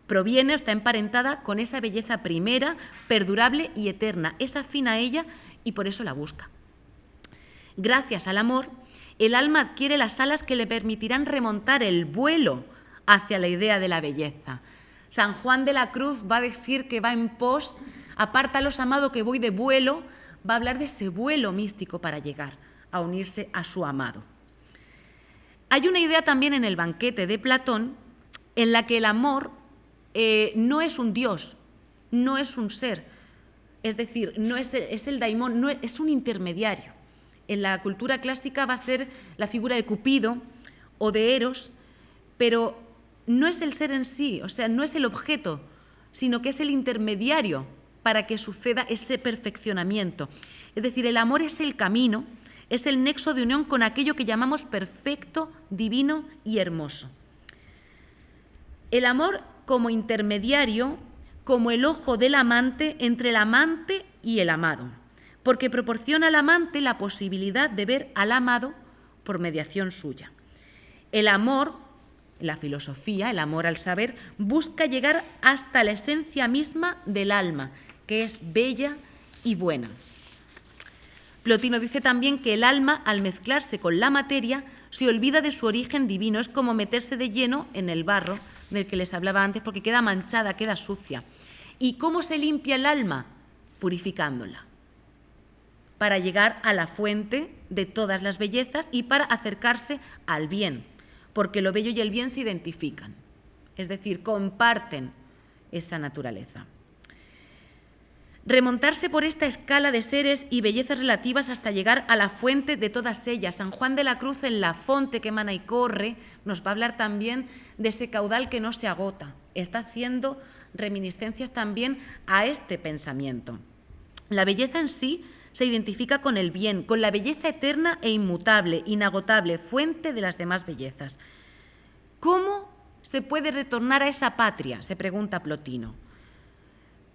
proviene o está emparentada con esa belleza primera, perdurable y eterna, es afín a ella y por eso la busca. Gracias al amor, el alma adquiere las alas que le permitirán remontar el vuelo hacia la idea de la belleza. San Juan de la Cruz va a decir que va en pos, apártalos, amado, que voy de vuelo, va a hablar de ese vuelo místico para llegar a unirse a su amado. Hay una idea también en el banquete de Platón en la que el amor no es un dios, no es un ser, es decir, no es el daimón, no es un intermediario. En la cultura clásica va a ser la figura de Cupido o de Eros, pero no es el ser en sí, o sea, no es el objeto, sino que es el intermediario para que suceda ese perfeccionamiento. Es decir, el amor es el camino, es el nexo de unión con aquello que llamamos perfecto, divino y hermoso. El amor como intermediario, como el ojo del amante entre el amante y el amado, porque proporciona al amante la posibilidad de ver al amado por mediación suya. El amor, la filosofía, el amor al saber, busca llegar hasta la esencia misma del alma, que es bella y buena. Plotino dice también que el alma, al mezclarse con la materia, se olvida de su origen divino. Es como meterse de lleno en el barro del que les hablaba antes, porque queda manchada, queda sucia. ¿Y cómo se limpia el alma? Purificándola. para llegar a la fuente de todas las bellezas y para acercarse al bien, porque lo bello y el bien se identifican, es decir, comparten esa naturaleza. Remontarse por esta escala de seres y bellezas relativas hasta llegar a la fuente de todas ellas. San Juan de la Cruz, en La fonte que emana y corre, nos va a hablar también de ese caudal que no se agota. Está haciendo reminiscencias también a este pensamiento. La belleza en sí se identifica con el bien, con la belleza eterna e inmutable, inagotable, fuente de las demás bellezas. ¿Cómo se puede retornar a esa patria?, se pregunta Plotino.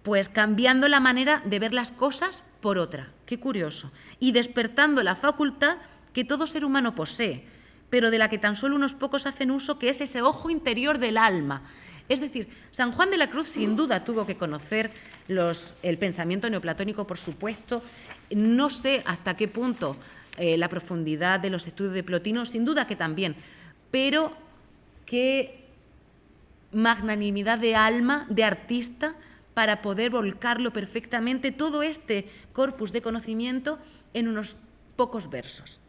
Pues cambiando la manera de ver las cosas por otra, qué curioso, y despertando la facultad que todo ser humano posee, pero de la que tan solo unos pocos hacen uso, que es ese ojo interior del alma. Es decir, San Juan de la Cruz sin duda tuvo que conocer el pensamiento neoplatónico, por supuesto. No sé hasta qué punto la profundidad de los estudios de Plotino, sin duda que también, pero qué magnanimidad de alma, de artista, para poder volcarlo perfectamente todo este corpus de conocimiento en unos pocos versos.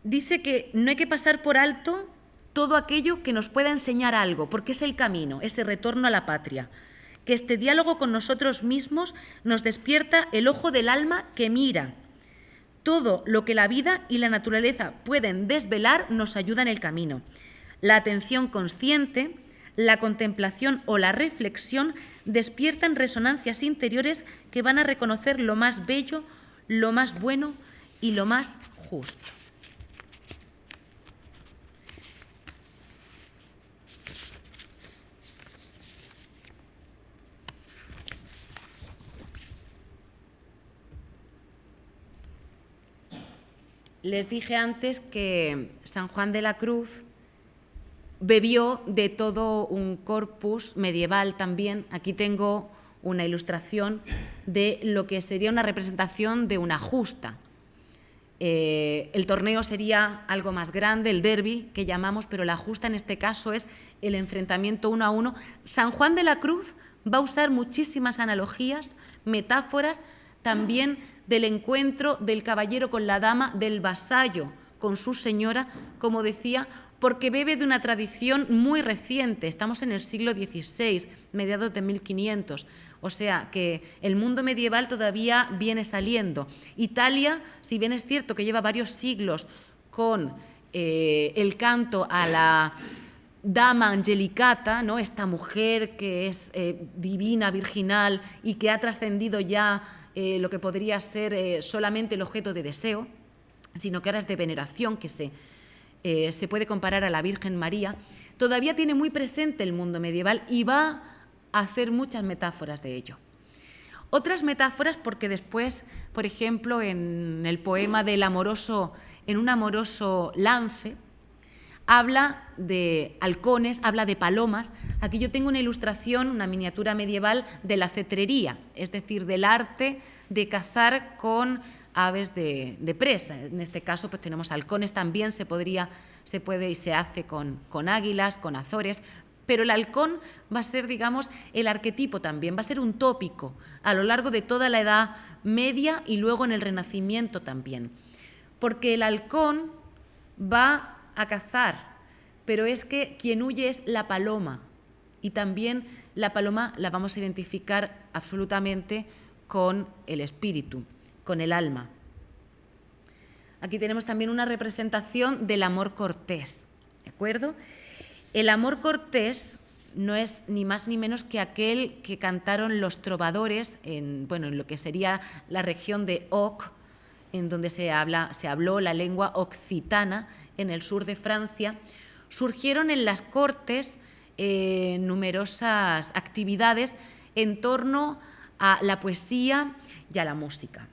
Dice que no hay que pasar por alto todo aquello que nos pueda enseñar algo, porque es el camino, ese retorno a la patria. Que este diálogo con nosotros mismos nos despierta el ojo del alma que mira. Todo lo que la vida y la naturaleza pueden desvelar nos ayuda en el camino. La atención consciente, la contemplación o la reflexión despiertan resonancias interiores que van a reconocer lo más bello, lo más bueno y lo más justo. Les dije antes que San Juan de la Cruz bebió de todo un corpus medieval también. Aquí tengo una ilustración de lo que sería una representación de una justa. El torneo sería algo más grande, el derbi que llamamos, pero la justa en este caso es el enfrentamiento 1 a 1. San Juan de la Cruz va a usar muchísimas analogías, metáforas, también del encuentro del caballero con la dama, del vasallo con su señora, como decía, porque bebe de una tradición muy reciente. Estamos en el siglo XVI, mediados de 1500. O sea, que el mundo medieval todavía viene saliendo. Italia, si bien es cierto que lleva varios siglos con el canto a la dama angelicata, ¿no?, esta mujer que es divina, virginal y que ha trascendido ya lo que podría ser solamente el objeto de deseo, sino que ahora es de veneración, que se puede comparar a la Virgen María, todavía tiene muy presente el mundo medieval y va a hacer muchas metáforas de ello. Otras metáforas porque después, por ejemplo, en el poema del amoroso, en un amoroso lance, habla de halcones, habla de palomas. Aquí yo tengo una ilustración, una miniatura medieval de la cetrería, es decir, del arte de cazar con aves de presa. En este caso pues tenemos halcones, también se puede y se hace con águilas, con azores, pero el halcón va a ser, digamos, el arquetipo también, va a ser un tópico a lo largo de toda la Edad Media y luego en el Renacimiento también, porque el halcón va a cazar, pero es que quien huye es la paloma, y también la paloma la vamos a identificar absolutamente con el espíritu, con el alma. Aquí tenemos también una representación del amor cortés, ¿de acuerdo? El amor cortés no es ni más ni menos que aquel que cantaron los trovadores en lo que sería la región de Oc, en donde se habló la lengua occitana en el sur de Francia. Surgieron en las cortes numerosas actividades en torno a la poesía y a la música.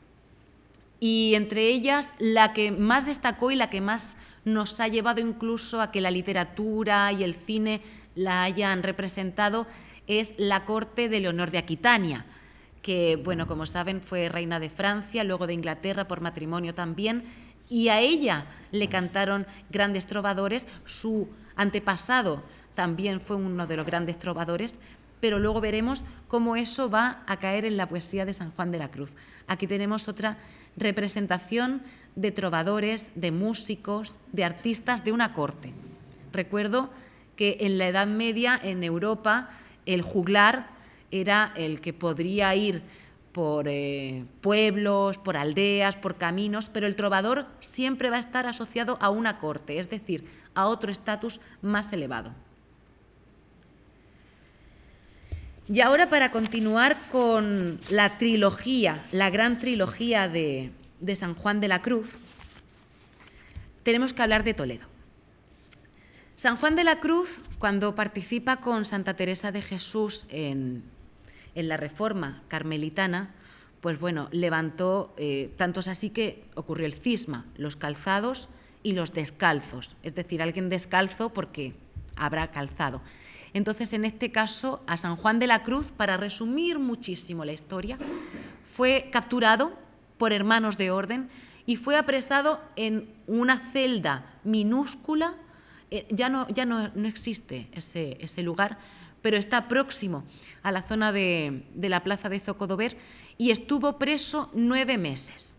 Y entre ellas, la que más destacó y la que más nos ha llevado incluso a que la literatura y el cine la hayan representado es la corte de Leonor de Aquitania, que, como saben, fue reina de Francia, luego de Inglaterra por matrimonio también, y a ella le cantaron grandes trovadores. Su antepasado también fue uno de los grandes trovadores, pero luego veremos cómo eso va a caer en la poesía de San Juan de la Cruz. Aquí tenemos otra representación de trovadores, de músicos, de artistas de una corte. Recuerdo que en la Edad Media, en Europa, el juglar era el que podría ir por pueblos, por aldeas, por caminos, pero el trovador siempre va a estar asociado a una corte, es decir, a otro estatus más elevado. Y ahora, para continuar con la trilogía, la gran trilogía de San Juan de la Cruz, tenemos que hablar de Toledo. San Juan de la Cruz, cuando participa con Santa Teresa de Jesús en la Reforma carmelitana, pues bueno, levantó, tantos así que ocurrió el cisma, los calzados y los descalzos, es decir, alguien descalzo porque habrá calzado. Entonces, en este caso, a San Juan de la Cruz, para resumir muchísimo la historia, fue capturado por hermanos de orden y fue apresado en una celda minúscula. Ya no existe ese lugar, pero está próximo a la zona de la plaza de Zocodover, y estuvo preso 9 meses.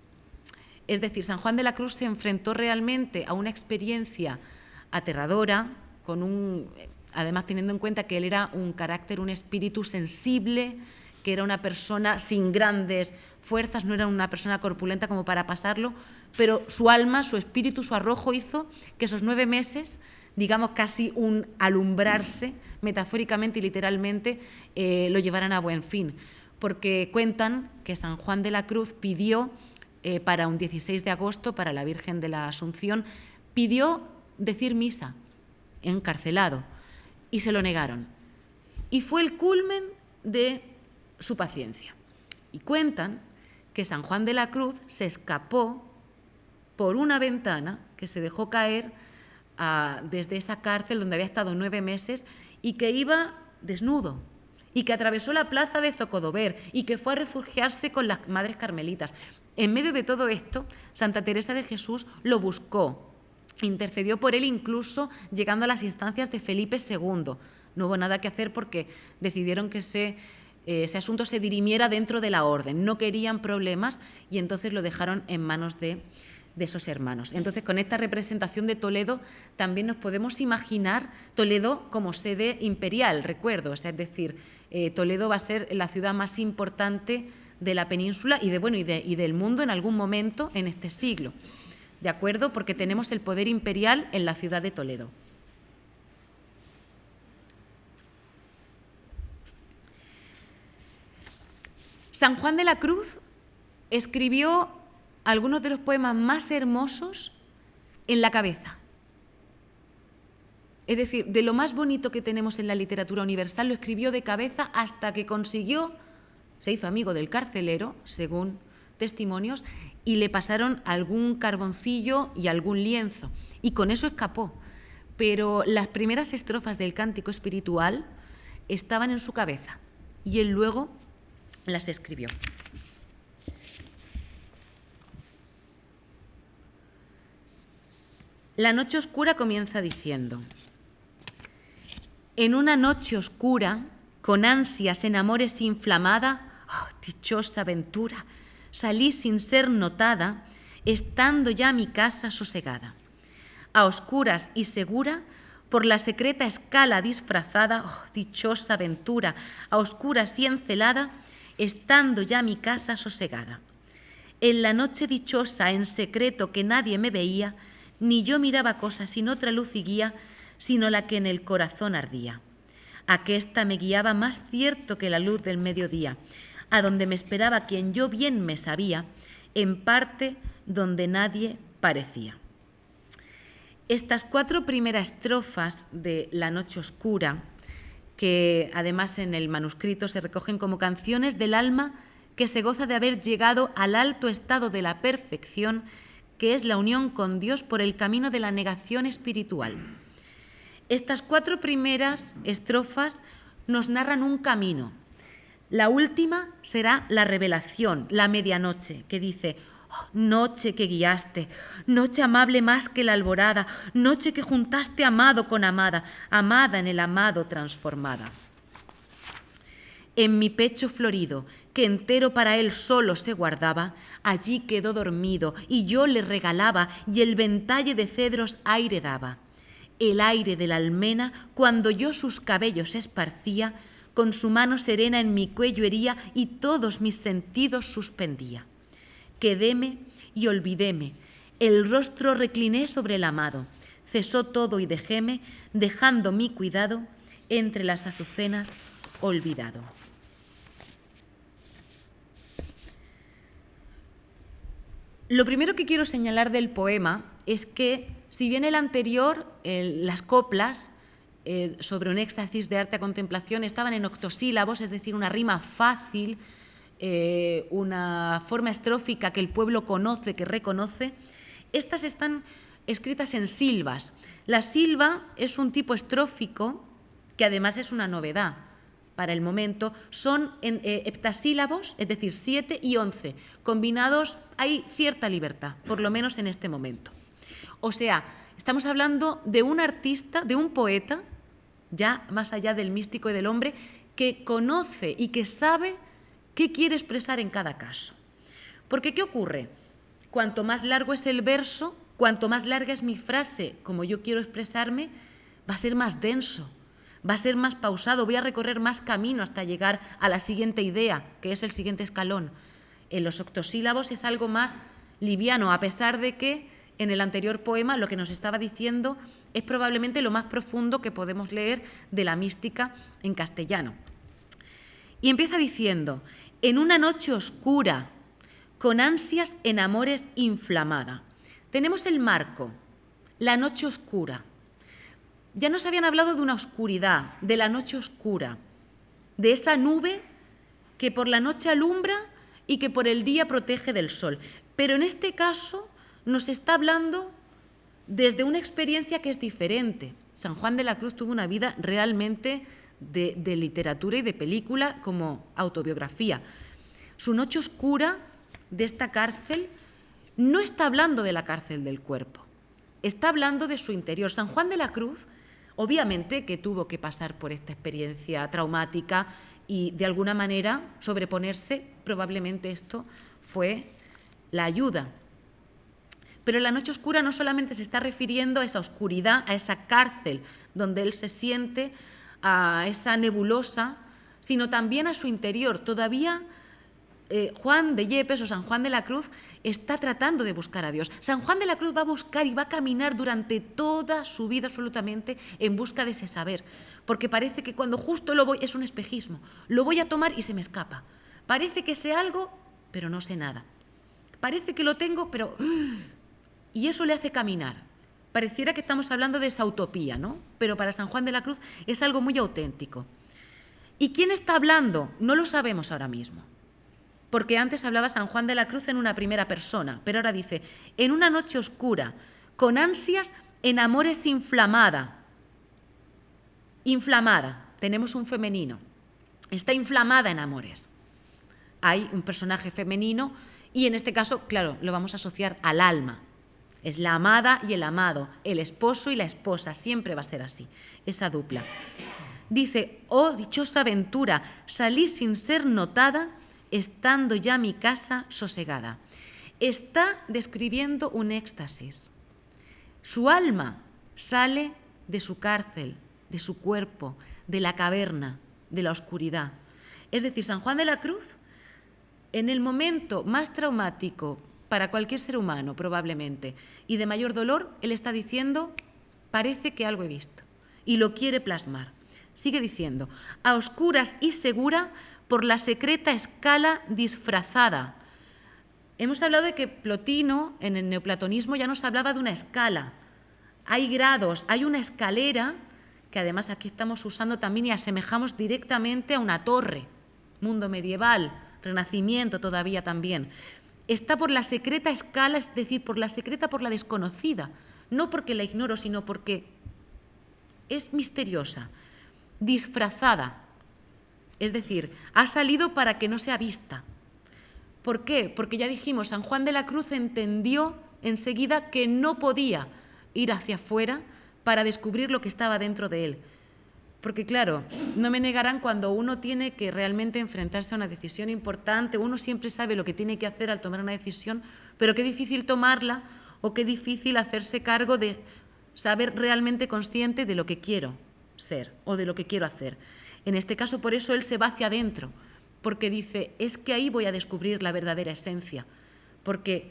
Es decir, San Juan de la Cruz se enfrentó realmente a una experiencia aterradora, además teniendo en cuenta que él era un carácter, un espíritu sensible, que era una persona sin grandes fuerzas, no era una persona corpulenta como para pasarlo, pero su alma, su espíritu, su arrojo hizo que esos 9 meses, digamos casi un alumbrarse, metafóricamente y literalmente, lo llevaran a buen fin. Porque cuentan que San Juan de la Cruz pidió, para un 16 de agosto, para la Virgen de la Asunción, pidió decir misa, encarcelado, y se lo negaron. Y fue el culmen de su paciencia. Y cuentan que San Juan de la Cruz se escapó por una ventana que se dejó caer desde esa cárcel donde había estado 9 meses y que iba desnudo, y que atravesó la plaza de Zocodover y que fue a refugiarse con las madres carmelitas. En medio de todo esto, Santa Teresa de Jesús lo buscó, intercedió por él, incluso llegando a las instancias de Felipe II. No hubo nada que hacer porque decidieron que ese asunto se dirimiera dentro de la orden. No querían problemas y entonces lo dejaron en manos de esos hermanos. Entonces, con esta representación de Toledo también nos podemos imaginar Toledo como sede imperial, recuerdo, es decir, Toledo va a ser la ciudad más importante de la península y del mundo en algún momento en este siglo, ¿de acuerdo? Porque tenemos el poder imperial en la ciudad de Toledo. San Juan de la Cruz escribió algunos de los poemas más hermosos en la cabeza. Es decir, de lo más bonito que tenemos en la literatura universal, lo escribió de cabeza hasta que se hizo amigo del carcelero, según testimonios, y le pasaron algún carboncillo y algún lienzo, y con eso escapó. Pero las primeras estrofas del cántico espiritual estaban en su cabeza, y él luego las escribió. La noche oscura comienza diciendo: en una noche oscura, con ansias en amores inflamada, oh, dichosa ventura, salí sin ser notada, estando ya mi casa sosegada. A oscuras y segura, por la secreta escala disfrazada, oh, dichosa ventura, a oscuras y encelada, estando ya mi casa sosegada. En la noche dichosa, en secreto que nadie me veía, ni yo miraba cosa sin otra luz y guía, sino la que en el corazón ardía. Aquesta me guiaba más cierto que la luz del mediodía, a donde me esperaba quien yo bien me sabía, en parte donde nadie parecía. Estas 4 primeras estrofas de La noche oscura, que además en el manuscrito se recogen como canciones del alma que se goza de haber llegado al alto estado de la perfección, que es la unión con Dios por el camino de la negación espiritual. Estas 4 primeras estrofas nos narran un camino. La última será la revelación, la medianoche, que dice: oh, noche que guiaste, noche amable más que la alborada, noche que juntaste amado con amada, amada en el amado transformada. En mi pecho florido, que entero para él solo se guardaba, allí quedó dormido, y yo le regalaba, y el ventalle de cedros aire daba. El aire de la almena, cuando yo sus cabellos esparcía, con su mano serena en mi cuello hería, y todos mis sentidos suspendía. Quedéme y olvidéme, el rostro recliné sobre el amado, cesó todo y dejéme, dejando mi cuidado entre las azucenas olvidado. Lo primero que quiero señalar del poema es que, si bien el anterior, las coplas sobre un éxtasis de arte a contemplación, estaban en octosílabos, es decir, una rima fácil, una forma estrófica que el pueblo conoce, que reconoce, estas están escritas en silvas. La silva es un tipo estrófico que además es una novedad para el momento. Son heptasílabos, es decir, 7 y 11. Combinados hay cierta libertad, por lo menos en este momento. O sea, estamos hablando de un artista, de un poeta, ya más allá del místico y del hombre, que conoce y que sabe qué quiere expresar en cada caso. Porque, ¿qué ocurre? Cuanto más largo es el verso, cuanto más larga es mi frase, como yo quiero expresarme, va a ser más denso, va a ser más pausado, voy a recorrer más camino hasta llegar a la siguiente idea, que es el siguiente escalón. En los octosílabos es algo más liviano, a pesar de que en el anterior poema lo que nos estaba diciendo es probablemente lo más profundo que podemos leer de la mística en castellano. Y empieza diciendo: en una noche oscura, con ansias en amores inflamada. Tenemos el marco, la noche oscura. Ya nos habían hablado de una oscuridad, de la noche oscura, de esa nube que por la noche alumbra y que por el día protege del sol. Pero en este caso nos está hablando desde una experiencia que es diferente. San Juan de la Cruz tuvo una vida realmente de literatura y de película como autobiografía. Su noche oscura de esta cárcel no está hablando de la cárcel del cuerpo, está hablando de su interior. San Juan de la Cruz, obviamente que tuvo que pasar por esta experiencia traumática y de alguna manera sobreponerse, probablemente esto fue la ayuda. Pero la noche oscura no solamente se está refiriendo a esa oscuridad, a esa cárcel donde él se siente, a esa nebulosa, sino también a su interior. Todavía Juan de Yepes o San Juan de la Cruz está tratando de buscar a Dios. San Juan de la Cruz va a buscar y va a caminar durante toda su vida absolutamente en busca de ese saber, porque parece que cuando justo lo voy, es un espejismo, lo voy a tomar y se me escapa. Parece que sé algo, pero no sé nada. Parece que lo tengo, pero... Y eso le hace caminar. Pareciera que estamos hablando de esa utopía, ¿no? Pero para San Juan de la Cruz es algo muy auténtico. ¿Y quién está hablando? No lo sabemos ahora mismo. Porque antes hablaba San Juan de la Cruz en una primera persona, pero ahora dice, en una noche oscura, con ansias en amores inflamada. Inflamada, tenemos un femenino. Está inflamada en amores. Hay un personaje femenino y en este caso, claro, lo vamos a asociar al alma. Es la amada y el amado, el esposo y la esposa, siempre va a ser así, esa dupla. Dice, oh dichosa aventura, salí sin ser notada, estando ya mi casa sosegada. Está describiendo un éxtasis. Su alma sale de su cárcel, de su cuerpo, de la caverna, de la oscuridad. Es decir, San Juan de la Cruz, en el momento más traumático para cualquier ser humano, probablemente, y de mayor dolor, él está diciendo, parece que algo he visto, y lo quiere plasmar. Sigue diciendo, a oscuras y segura, por la secreta escala disfrazada. Hemos hablado de que Plotino, en el neoplatonismo, ya nos hablaba de una escala. Hay grados, hay una escalera, que además aquí estamos usando también y asemejamos directamente a una torre, mundo medieval, Renacimiento todavía también. Está por la secreta escala, es decir, por la desconocida, no porque la ignoro, sino porque es misteriosa, disfrazada, es decir, ha salido para que no sea vista. ¿Por qué? Porque ya dijimos, San Juan de la Cruz entendió enseguida que no podía ir hacia afuera para descubrir lo que estaba dentro de él. Porque claro, no me negarán cuando uno tiene que realmente enfrentarse a una decisión importante, uno siempre sabe lo que tiene que hacer al tomar una decisión, pero qué difícil tomarla o qué difícil hacerse cargo de saber realmente consciente de lo que quiero ser o de lo que quiero hacer. En este caso, por eso él se va hacia adentro, porque dice, es que ahí voy a descubrir la verdadera esencia, porque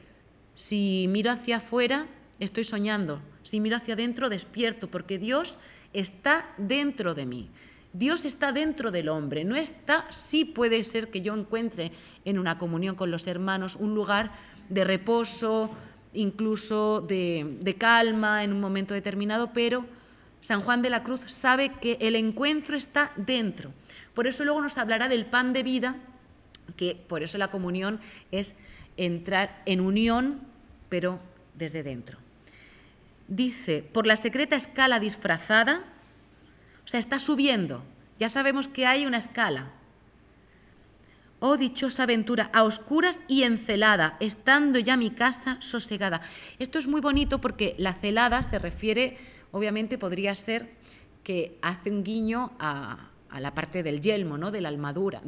si miro hacia afuera, estoy soñando, si miro hacia adentro, despierto, porque Dios está dentro de mí. Dios está dentro del hombre, no está, sí puede ser que yo encuentre en una comunión con los hermanos un lugar de reposo, incluso de calma en un momento determinado, pero San Juan de la Cruz sabe que el encuentro está dentro. Por eso luego nos hablará del pan de vida, que por eso la comunión es entrar en unión, pero desde dentro. Dice, por la secreta escala disfrazada, o sea, está subiendo, ya sabemos que hay una escala. Oh, dichosa aventura, a oscuras y encelada, estando ya mi casa sosegada. Esto es muy bonito porque la celada se refiere, obviamente podría ser que hace un guiño a la parte del yelmo, ¿no? de la armadura,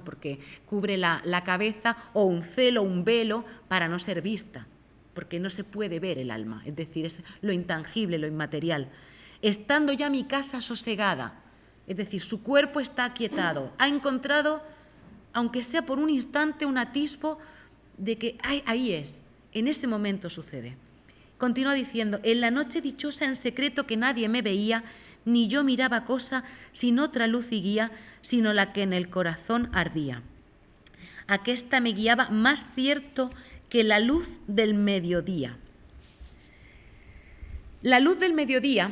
porque cubre la cabeza, o un celo, un velo, para no ser vista, porque no se puede ver el alma, es decir, es lo intangible, lo inmaterial. Estando ya mi casa sosegada, es decir, su cuerpo está aquietado, ha encontrado, aunque sea por un instante, un atisbo de que ahí es, en ese momento sucede. Continúa diciendo, en la noche dichosa en secreto que nadie me veía, ni yo miraba cosa sin otra luz y guía, sino la que en el corazón ardía. Aquesta me guiaba más cierto que la luz del mediodía. La luz del mediodía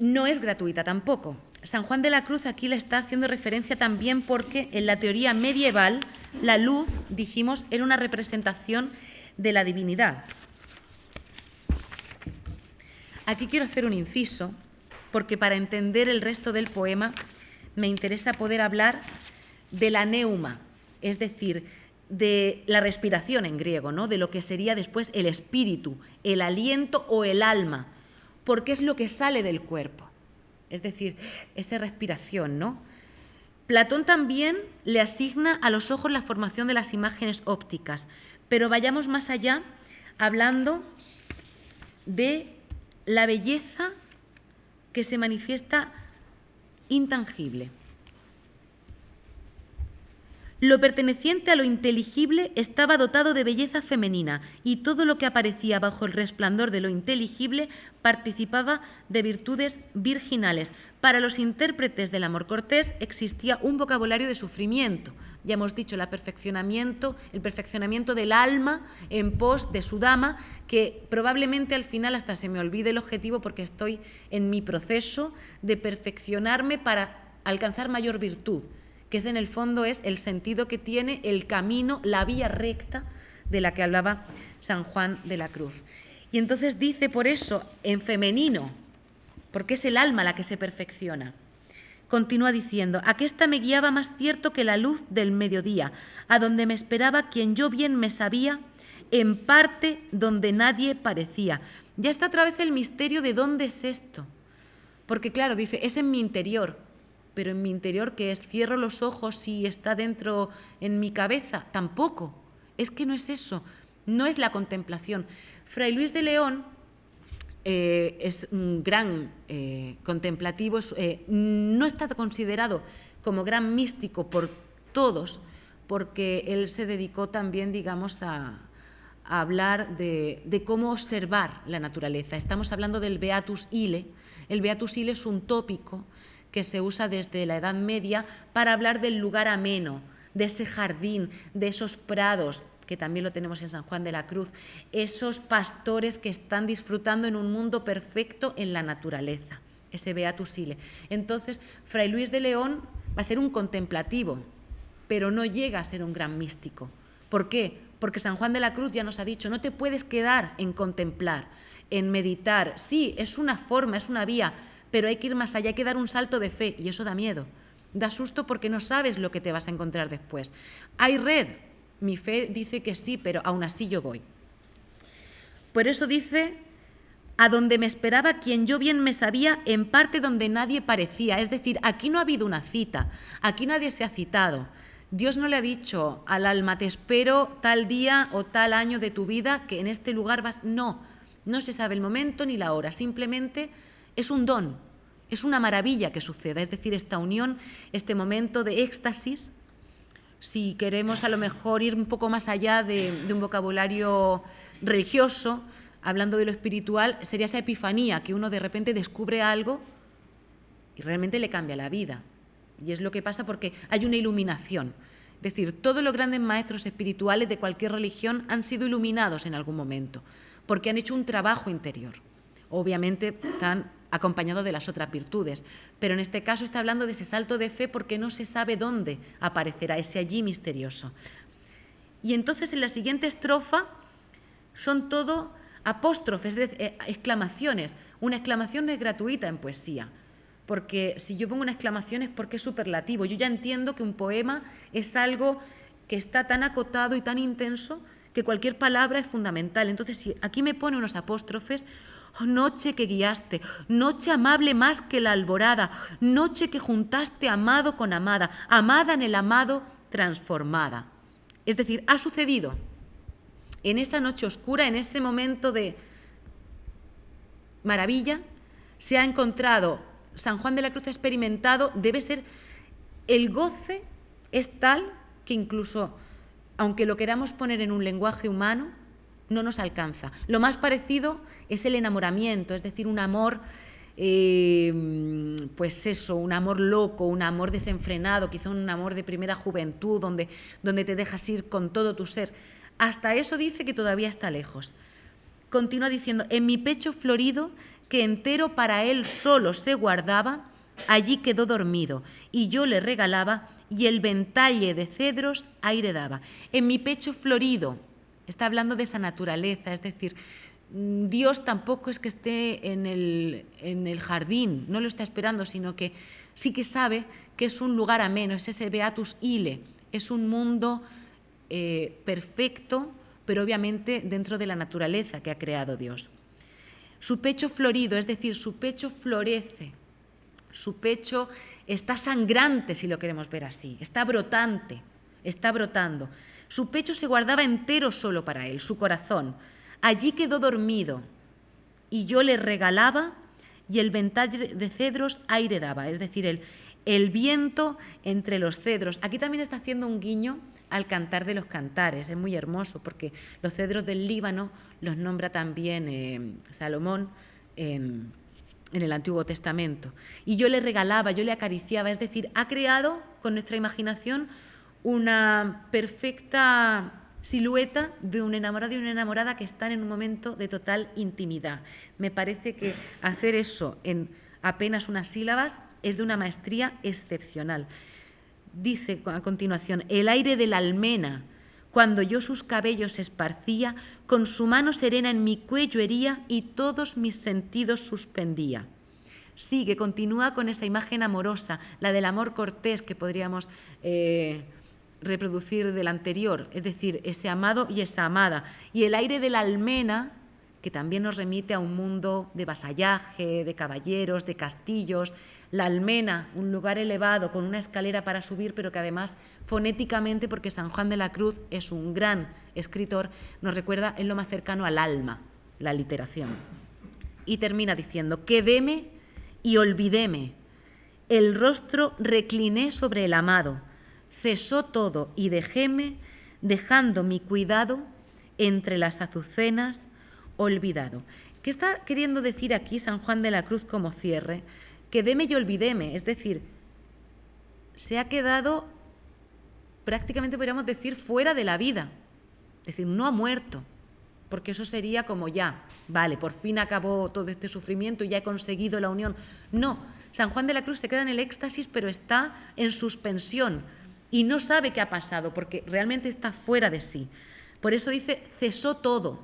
no es gratuita tampoco. San Juan de la Cruz aquí le está haciendo referencia también porque en la teoría medieval la luz, dijimos, era una representación de la divinidad. Aquí quiero hacer un inciso porque para entender el resto del poema me interesa poder hablar de la neuma, es decir, de la respiración en griego, ¿no? De lo que sería después el espíritu, el aliento o el alma, porque es lo que sale del cuerpo, es decir, esa respiración, ¿no? Platón también le asigna a los ojos la formación de las imágenes ópticas, pero vayamos más allá hablando de la belleza que se manifiesta intangible. Lo perteneciente a lo inteligible estaba dotado de belleza femenina y todo lo que aparecía bajo el resplandor de lo inteligible participaba de virtudes virginales. Para los intérpretes del amor cortés existía un vocabulario de sufrimiento. Ya hemos dicho el perfeccionamiento del alma en pos de su dama, que probablemente al final hasta se me olvide el objetivo porque estoy en mi proceso de perfeccionarme para alcanzar mayor virtud, que en el fondo es el sentido que tiene el camino, la vía recta de la que hablaba San Juan de la Cruz. Y entonces dice por eso en femenino, porque es el alma la que se perfecciona. Continúa diciendo, aquesta me guiaba más cierto que la luz del mediodía, a donde me esperaba quien yo bien me sabía, en parte donde nadie parecía. Ya está otra vez el misterio de dónde es esto. Porque claro, dice, es en mi interior. Pero en mi interior, ¿qué es? ¿Cierro los ojos y está dentro en mi cabeza? Tampoco. Es que no es eso. No es la contemplación. Fray Luis de León es un gran contemplativo, no está considerado como gran místico por todos, porque él se dedicó también, digamos, a hablar de cómo observar la naturaleza. Estamos hablando del Beatus Ille. El Beatus Ille es un tópico que se usa desde la Edad Media para hablar del lugar ameno, de ese jardín, de esos prados, que también lo tenemos en San Juan de la Cruz, esos pastores que están disfrutando en un mundo perfecto en la naturaleza, ese Beatus Ille. Entonces, Fray Luis de León va a ser un contemplativo, pero no llega a ser un gran místico. ¿Por qué? Porque San Juan de la Cruz ya nos ha dicho, no te puedes quedar en contemplar, en meditar. Sí, es una forma, es una vía, pero hay que ir más allá, hay que dar un salto de fe, y eso da miedo. Da susto porque no sabes lo que te vas a encontrar después. ¿Hay red? Mi fe dice que sí, pero aún así yo voy. Por eso dice, a donde me esperaba quien yo bien me sabía, en parte donde nadie parecía. Es decir, aquí no ha habido una cita, aquí nadie se ha citado. Dios no le ha dicho al alma, te espero tal día o tal año de tu vida, que en este lugar vas. No, no se sabe el momento ni la hora, simplemente es un don, es una maravilla que suceda. Es decir, esta unión, este momento de éxtasis, si queremos a lo mejor ir un poco más allá de un vocabulario religioso, hablando de lo espiritual, sería esa epifanía, que uno de repente descubre algo y realmente le cambia la vida. Y es lo que pasa porque hay una iluminación. Es decir, todos los grandes maestros espirituales de cualquier religión han sido iluminados en algún momento, porque han hecho un trabajo interior. Obviamente están acompañados de las otras virtudes, pero en este caso está hablando de ese salto de fe porque no se sabe dónde aparecerá ese allí misterioso. Y entonces en la siguiente estrofa son todo apóstrofes, exclamaciones. Una exclamación no es gratuita en poesía, porque si yo pongo una exclamación es porque es superlativo. Yo ya entiendo que un poema es algo que está tan acotado y tan intenso que cualquier palabra es fundamental. Entonces, si aquí me pone unos apóstrofes: oh, noche que guiaste, noche amable más que la alborada, noche que juntaste amado con amada, amada en el amado transformada. Es decir, ha sucedido en esa noche oscura, en ese momento de maravilla, se ha encontrado, San Juan de la Cruz ha experimentado, debe ser, el goce es tal que incluso, aunque lo queramos poner en un lenguaje humano, no nos alcanza. Lo más parecido es el enamoramiento, es decir, un amor, pues eso, un amor loco, un amor desenfrenado, quizá un amor de primera juventud, donde te dejas ir con todo tu ser. Hasta eso dice que todavía está lejos. Continúa diciendo: en mi pecho florido, que entero para él solo se guardaba, allí quedó dormido, y yo le regalaba, y el ventalle de cedros aire daba. En mi pecho florido, está hablando de esa naturaleza, es decir, Dios tampoco es que esté en el jardín, no lo está esperando, sino que sí que sabe que es un lugar ameno, es ese beatus ille, es un mundo perfecto, pero obviamente dentro de la naturaleza que ha creado Dios. Su pecho florido, es decir, su pecho florece, su pecho está sangrante, si lo queremos ver así, está brotante, está brotando. Su pecho se guardaba entero solo para él, su corazón. Allí quedó dormido, y yo le regalaba, y el ventalle de cedros aire daba, es decir, el viento entre los cedros. Aquí también está haciendo un guiño al Cantar de los Cantares, es muy hermoso porque los cedros del Líbano los nombra también Salomón en el Antiguo Testamento. Y yo le regalaba, yo le acariciaba, es decir, ha creado con nuestra imaginación una perfecta silueta de un enamorado y una enamorada que están en un momento de total intimidad. Me parece que hacer eso en apenas unas sílabas es de una maestría excepcional. Dice a continuación: el aire de la almena, cuando yo sus cabellos esparcía, con su mano serena en mi cuello hería y todos mis sentidos suspendía. Sigue, continúa con esa imagen amorosa, la del amor cortés que podríamos reproducir del anterior, es decir, ese amado y esa amada. Y el aire de la almena, que también nos remite a un mundo de vasallaje, de caballeros, de castillos. La almena, un lugar elevado con una escalera para subir, pero que además fonéticamente, porque San Juan de la Cruz es un gran escritor, nos recuerda en lo más cercano al alma, la aliteración. Y termina diciendo: quedéme y olvidéme, el rostro recliné sobre el amado, cesó todo y dejéme, dejando mi cuidado entre las azucenas olvidado. ¿Qué está queriendo decir aquí San Juan de la Cruz como cierre? Quedéme y olvidéme, es decir, se ha quedado prácticamente, podríamos decir, fuera de la vida. Es decir, no ha muerto, porque eso sería como ya, vale, por fin acabó todo este sufrimiento y ya he conseguido la unión. No, San Juan de la Cruz se queda en el éxtasis, pero está en suspensión y no sabe qué ha pasado, porque realmente está fuera de sí. Por eso dice: cesó todo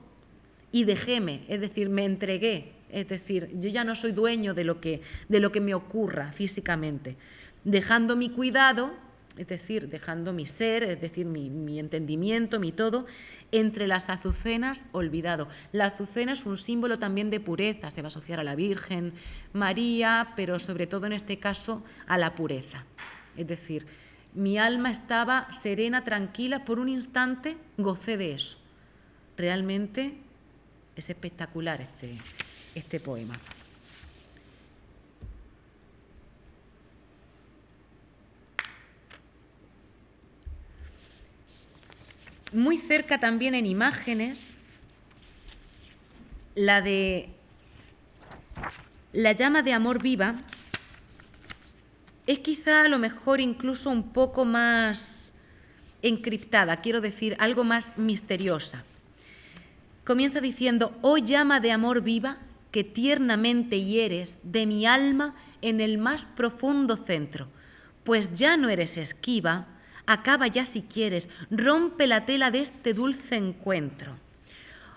y dejéme, es decir, me entregué. Es decir, yo ya no soy dueño de lo que me ocurra físicamente. Dejando mi cuidado, es decir, dejando mi ser, es decir, mi entendimiento, mi todo, entre las azucenas olvidado. La azucena es un símbolo también de pureza, se va a asociar a la Virgen María, pero sobre todo en este caso a la pureza. Es decir, mi alma estaba serena, tranquila, por un instante gocé de eso. Realmente es espectacular este poema. Muy cerca también en imágenes, la de la llama de amor viva es quizá a lo mejor incluso un poco más encriptada, quiero decir, algo más misteriosa. Comienza diciendo: oh llama de amor viva, que tiernamente hieres de mi alma en el más profundo centro, pues ya no eres esquiva, acaba ya si quieres, rompe la tela de este dulce encuentro.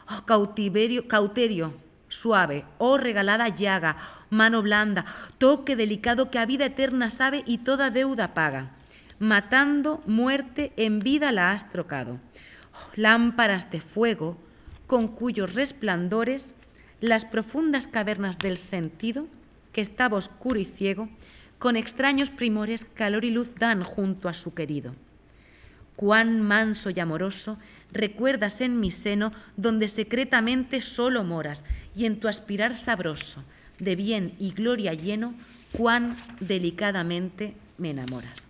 Oh cauterio suave, oh regalada llaga, mano blanda, toque delicado que a vida eterna sabe y toda deuda paga. Matando muerte en vida la has trocado. Oh, lámparas de fuego, con cuyos resplandores las profundas cavernas del sentido, que estaba oscuro y ciego, con extraños primores calor y luz dan junto a su querido. Cuán manso y amoroso recuerdas en mi seno, donde secretamente solo moras, y en tu aspirar sabroso, de bien y gloria lleno, cuán delicadamente me enamoras.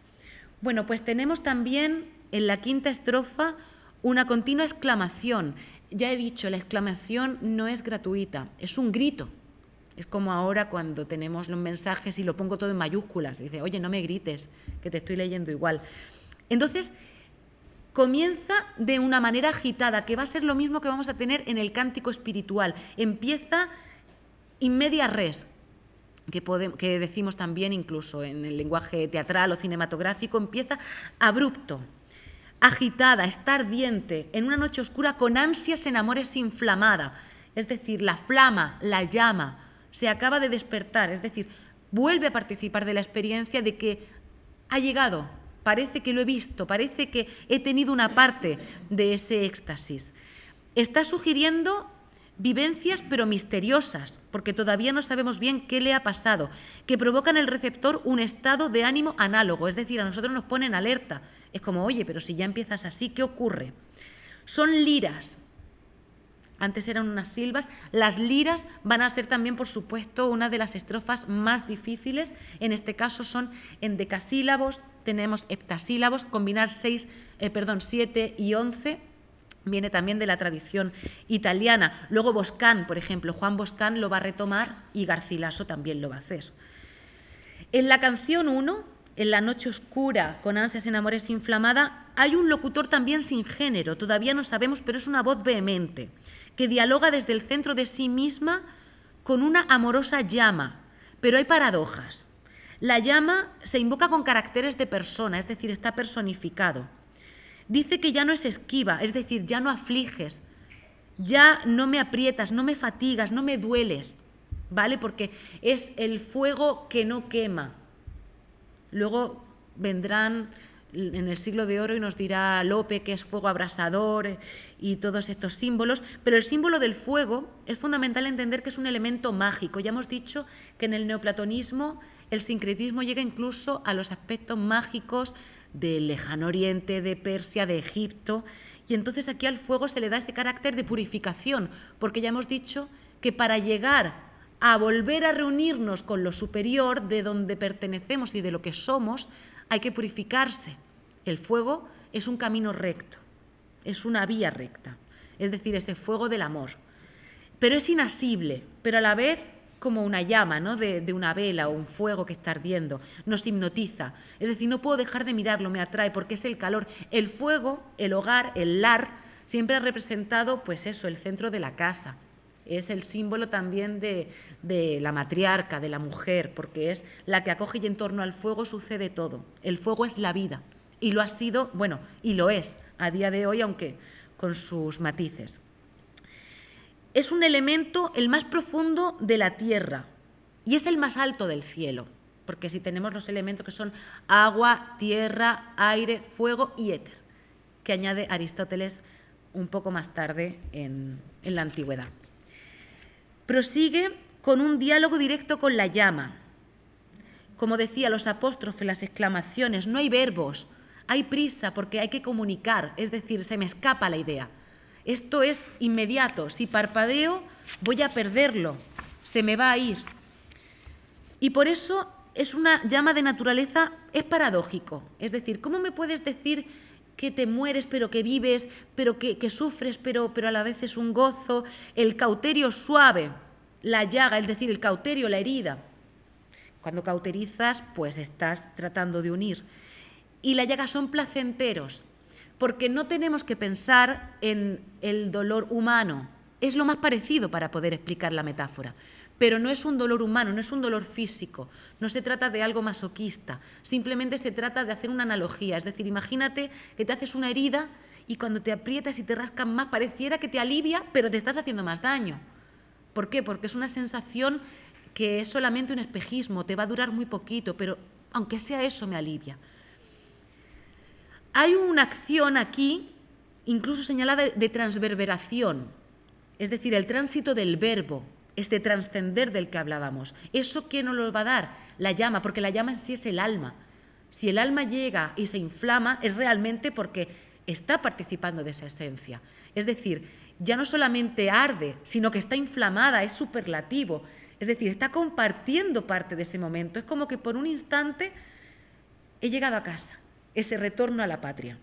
Bueno, pues tenemos también en la quinta estrofa una continua exclamación. Ya he dicho, la exclamación no es gratuita, es un grito. Es como ahora cuando tenemos los mensajes y lo pongo todo en mayúsculas. Y dice, oye, no me grites, que te estoy leyendo igual. Entonces, comienza de una manera agitada, que va a ser lo mismo que vamos a tener en el cántico espiritual. Empieza in media res, que decimos también incluso en el lenguaje teatral o cinematográfico, empieza abrupto, agitada, está ardiente, en una noche oscura con ansias en amores inflamada. Es decir, la flama, la llama, se acaba de despertar, es decir, vuelve a participar de la experiencia de que ha llegado, parece que lo he visto, parece que he tenido una parte de ese éxtasis. Está sugiriendo vivencias pero misteriosas, porque todavía no sabemos bien qué le ha pasado, que provocan en el receptor un estado de ánimo análogo, es decir, a nosotros nos ponen alerta. Es como, oye, pero si ya empiezas así, ¿qué ocurre? Son liras. Antes eran unas silbas. Las liras van a ser también, por supuesto, una de las estrofas más difíciles. En este caso son endecasílabos, tenemos heptasílabos, combinar 7 y 11 viene también de la tradición italiana. Luego Boscán, por ejemplo, Juan Boscán lo va a retomar y Garcilaso también lo va a hacer. En la canción 1, en la noche oscura, con ansias en amores inflamada, hay un locutor también sin género, todavía no sabemos, pero es una voz vehemente, que dialoga desde el centro de sí misma con una amorosa llama, pero hay paradojas. La llama se invoca con caracteres de persona, es decir, está personificado. Dice que ya no es esquiva, es decir, ya no afliges, ya no me aprietas, no me fatigas, no me dueles, ¿vale? Porque es el fuego que no quema. Luego vendrán en el siglo de oro y nos dirá Lope que es fuego abrasador y todos estos símbolos, pero el símbolo del fuego es fundamental entender que es un elemento mágico. Ya hemos dicho que en el neoplatonismo el sincretismo llega incluso a los aspectos mágicos del lejano oriente, de Persia, de Egipto, y entonces aquí al fuego se le da ese carácter de purificación, porque ya hemos dicho que para llegar a volver a reunirnos con lo superior de donde pertenecemos y de lo que somos, hay que purificarse. El fuego es un camino recto, es una vía recta, es decir, ese fuego del amor. Pero es inasible, pero a la vez como una llama, ¿no? de una vela o un fuego que está ardiendo, nos hipnotiza. Es decir, no puedo dejar de mirarlo, me atrae porque es el calor. El fuego, el hogar, el lar, siempre ha representado, pues eso, el centro de la casa. Es el símbolo también de la matriarca, de la mujer, porque es la que acoge y en torno al fuego sucede todo. El fuego es la vida y lo ha sido, bueno, y lo es a día de hoy, aunque con sus matices. Es un elemento el más profundo de la tierra y es el más alto del cielo, porque si tenemos los elementos que son agua, tierra, aire, fuego y éter, que añade Aristóteles un poco más tarde en la antigüedad. Prosigue con un diálogo directo con la llama. Como decía, los apóstrofes, las exclamaciones, no hay verbos, hay prisa porque hay que comunicar, es decir, se me escapa la idea. Esto es inmediato, si parpadeo voy a perderlo, se me va a ir. Y por eso es una llama de naturaleza, es paradójico. Es decir, ¿cómo me puedes decir que te mueres, pero que vives, pero que sufres, pero a la vez es un gozo? El cauterio suave, la llaga, es decir, el cauterio, la herida. Cuando cauterizas, pues estás tratando de unir. Y la llaga son placenteros, porque no tenemos que pensar en el dolor humano. Es lo más parecido para poder explicar la metáfora. Pero no es un dolor humano, no es un dolor físico, no se trata de algo masoquista, simplemente se trata de hacer una analogía. Es decir, imagínate que te haces una herida y cuando te aprietas y te rascas más pareciera que te alivia, pero te estás haciendo más daño. ¿Por qué? Porque es una sensación que es solamente un espejismo, te va a durar muy poquito, pero aunque sea eso me alivia. Hay una acción aquí, incluso señalada, de transverberación, es decir, el tránsito del verbo, este trascender del que hablábamos. ¿Eso qué nos lo va a dar? La llama, porque la llama en sí es el alma. Si el alma llega y se inflama, es realmente porque está participando de esa esencia. Es decir, ya no solamente arde, sino que está inflamada, es superlativo. Es decir, está compartiendo parte de ese momento. Es como que por un instante he llegado a casa, ese retorno a la patria.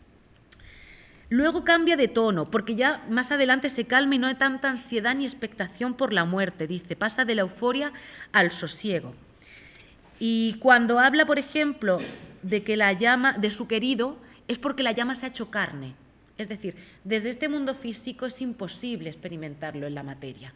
Luego cambia de tono, porque ya más adelante se calma y no hay tanta ansiedad ni expectación por la muerte, dice, pasa de la euforia al sosiego. Y cuando habla, por ejemplo, de que la llama de su querido, es porque la llama se ha hecho carne. Es decir, desde este mundo físico es imposible experimentarlo en la materia,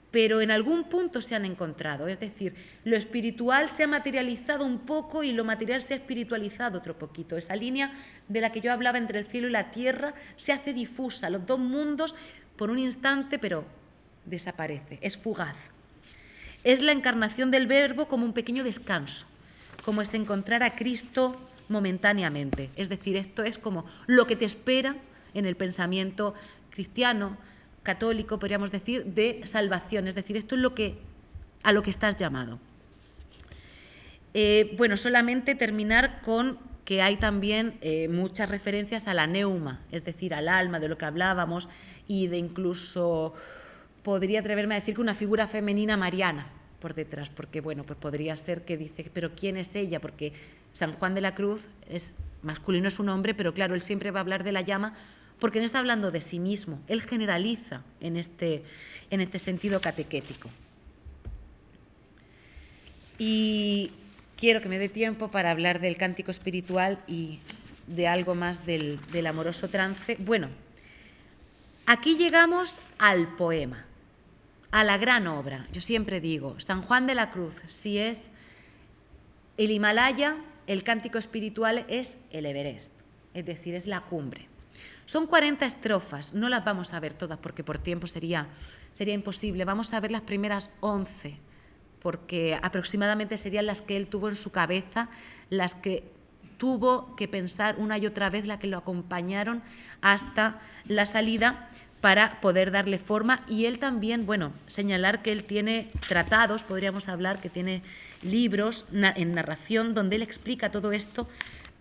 pero en algún punto se han encontrado, es decir, lo espiritual se ha materializado un poco y lo material se ha espiritualizado otro poquito. Esa línea de la que yo hablaba entre el cielo y la tierra se hace difusa, los dos mundos por un instante, pero desaparece, es fugaz. Es la encarnación del Verbo como un pequeño descanso, como es encontrar a Cristo momentáneamente. Es decir, esto es como lo que te espera en el pensamiento cristiano, católico, podríamos decir, de salvación. Es decir, esto es a lo que estás llamado. Bueno, solamente terminar con que hay también muchas referencias a la neuma, es decir, al alma, de lo que hablábamos, y de incluso, podría atreverme a decir que una figura femenina mariana por detrás, porque bueno, pues podría ser que dice, pero ¿quién es ella? Porque San Juan de la Cruz es masculino, es un hombre, pero claro, él siempre va a hablar de la llama, porque no está hablando de sí mismo, él generaliza en este sentido catequético. Y quiero que me dé tiempo para hablar del cántico espiritual y de algo más del amoroso trance. Bueno, aquí llegamos al poema, a la gran obra. Yo siempre digo, San Juan de la Cruz, si es el Himalaya, el cántico espiritual es el Everest, es decir, es la cumbre. Son 40 estrofas, no las vamos a ver todas porque por tiempo sería imposible. Vamos a ver las primeras 11, porque aproximadamente serían las que él tuvo en su cabeza, las que tuvo que pensar una y otra vez, las que lo acompañaron hasta la salida para poder darle forma. Y él también, bueno, señalar que él tiene tratados, podríamos hablar, que tiene libros en narración donde él explica todo esto,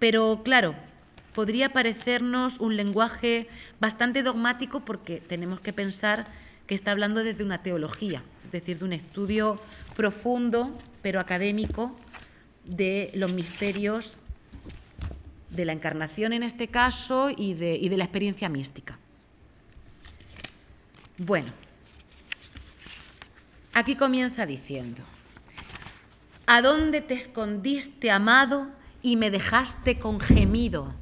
pero claro, podría parecernos un lenguaje bastante dogmático porque tenemos que pensar que está hablando desde una teología, es decir, de un estudio profundo, pero académico, de los misterios de la encarnación en este caso y de la experiencia mística. Bueno, aquí comienza diciendo: ¿A dónde te escondiste, amado, y me dejaste con gemido?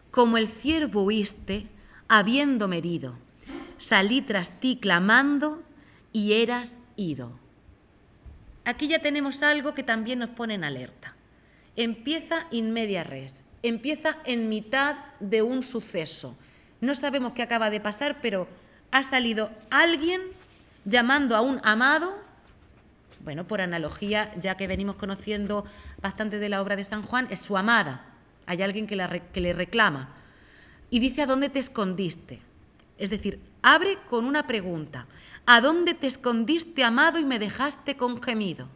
Como el ciervo huiste, habiéndome herido. Salí tras ti clamando y eras ido. Aquí ya tenemos algo que también nos pone en alerta. Empieza in media res, empieza en mitad de un suceso. No sabemos qué acaba de pasar, pero ha salido alguien llamando a un amado bueno, por analogía, ya que venimos conociendo bastante de la obra de San Juan, es su amada. Hay alguien que le reclama. Y dice: ¿a dónde te escondiste? Es decir, abre con una pregunta: ¿a dónde te escondiste, amado, y me dejaste con gemido?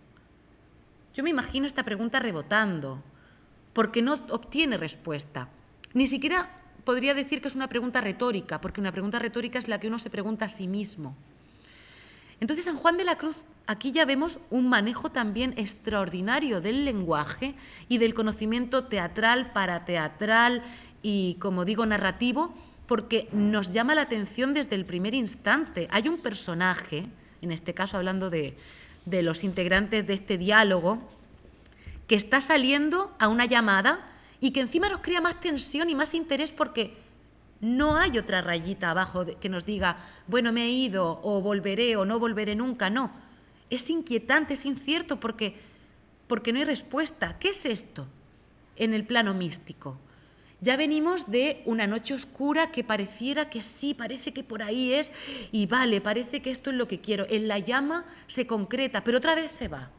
Yo me imagino esta pregunta rebotando, porque no obtiene respuesta. Ni siquiera podría decir que es una pregunta retórica, porque una pregunta retórica es la que uno se pregunta a sí mismo. Entonces, San Juan de la Cruz, aquí ya vemos un manejo también extraordinario del lenguaje y del conocimiento teatral, parateatral y, como digo, narrativo, porque nos llama la atención desde el primer instante. Hay un personaje, en este caso hablando de los integrantes de este diálogo, que está saliendo a una llamada y que encima nos crea más tensión y más interés, porque no hay otra rayita abajo que nos diga, bueno, me he ido, o volveré, o no volveré nunca. No, es inquietante, es incierto, porque no hay respuesta. ¿Qué es esto en el plano místico? Ya venimos de una noche oscura que pareciera que sí, parece que por ahí es, y vale, parece que esto es lo que quiero. En la llama se concreta, pero otra vez se va.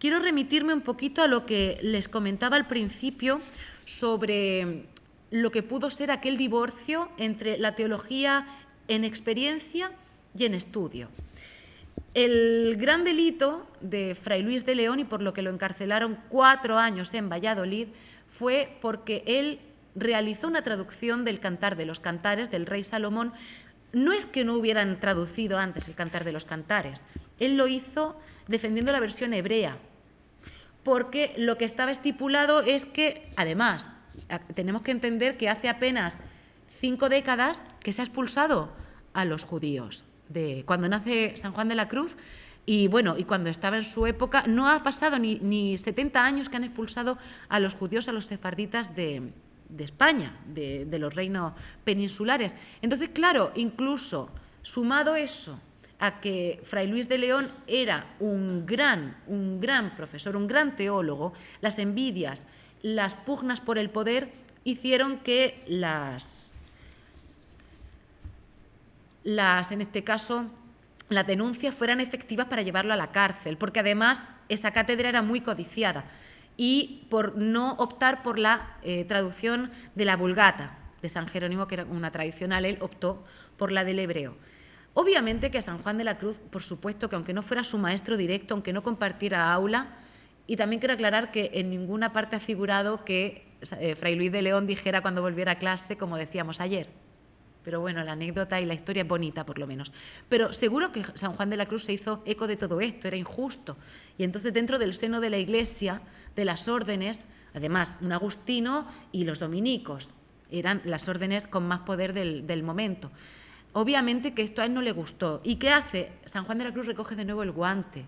Quiero remitirme un poquito a lo que les comentaba al principio sobre lo que pudo ser aquel divorcio entre la teología en experiencia y en estudio. El gran delito de Fray Luis de León, y por lo que lo encarcelaron 4 años en Valladolid, fue porque él realizó una traducción del Cantar de los Cantares del rey Salomón. No es que no hubieran traducido antes el Cantar de los Cantares, él lo hizo defendiendo la versión hebrea, porque lo que estaba estipulado es que, además, tenemos que entender que hace apenas 5 décadas que se ha expulsado a los judíos. Cuando nace San Juan de la Cruz, y bueno, y cuando estaba en su época, no ha pasado ni 70 años que han expulsado a los judíos, a los sefarditas de España, de los reinos peninsulares. Entonces, claro, incluso sumado eso a que Fray Luis de León era un gran profesor, un gran teólogo, las envidias, las pugnas por el poder hicieron que en este caso, las denuncias fueran efectivas para llevarlo a la cárcel, porque además esa cátedra era muy codiciada, y por no optar por la traducción de la Vulgata de San Jerónimo, que era una tradicional, él optó por la del hebreo. Obviamente que a San Juan de la Cruz, por supuesto, que aunque no fuera su maestro directo, aunque no compartiera aula, y también quiero aclarar que en ninguna parte ha figurado que Fray Luis de León dijera cuando volviera a clase, como decíamos ayer. Pero bueno, la anécdota y la historia es bonita, por lo menos. Pero seguro que San Juan de la Cruz se hizo eco de todo esto, era injusto. Y entonces, dentro del seno de la Iglesia, de las órdenes, además, un agustino y los dominicos, eran las órdenes con más poder del momento. Obviamente que esto a él no le gustó. ¿Y qué hace? San Juan de la Cruz recoge de nuevo el guante.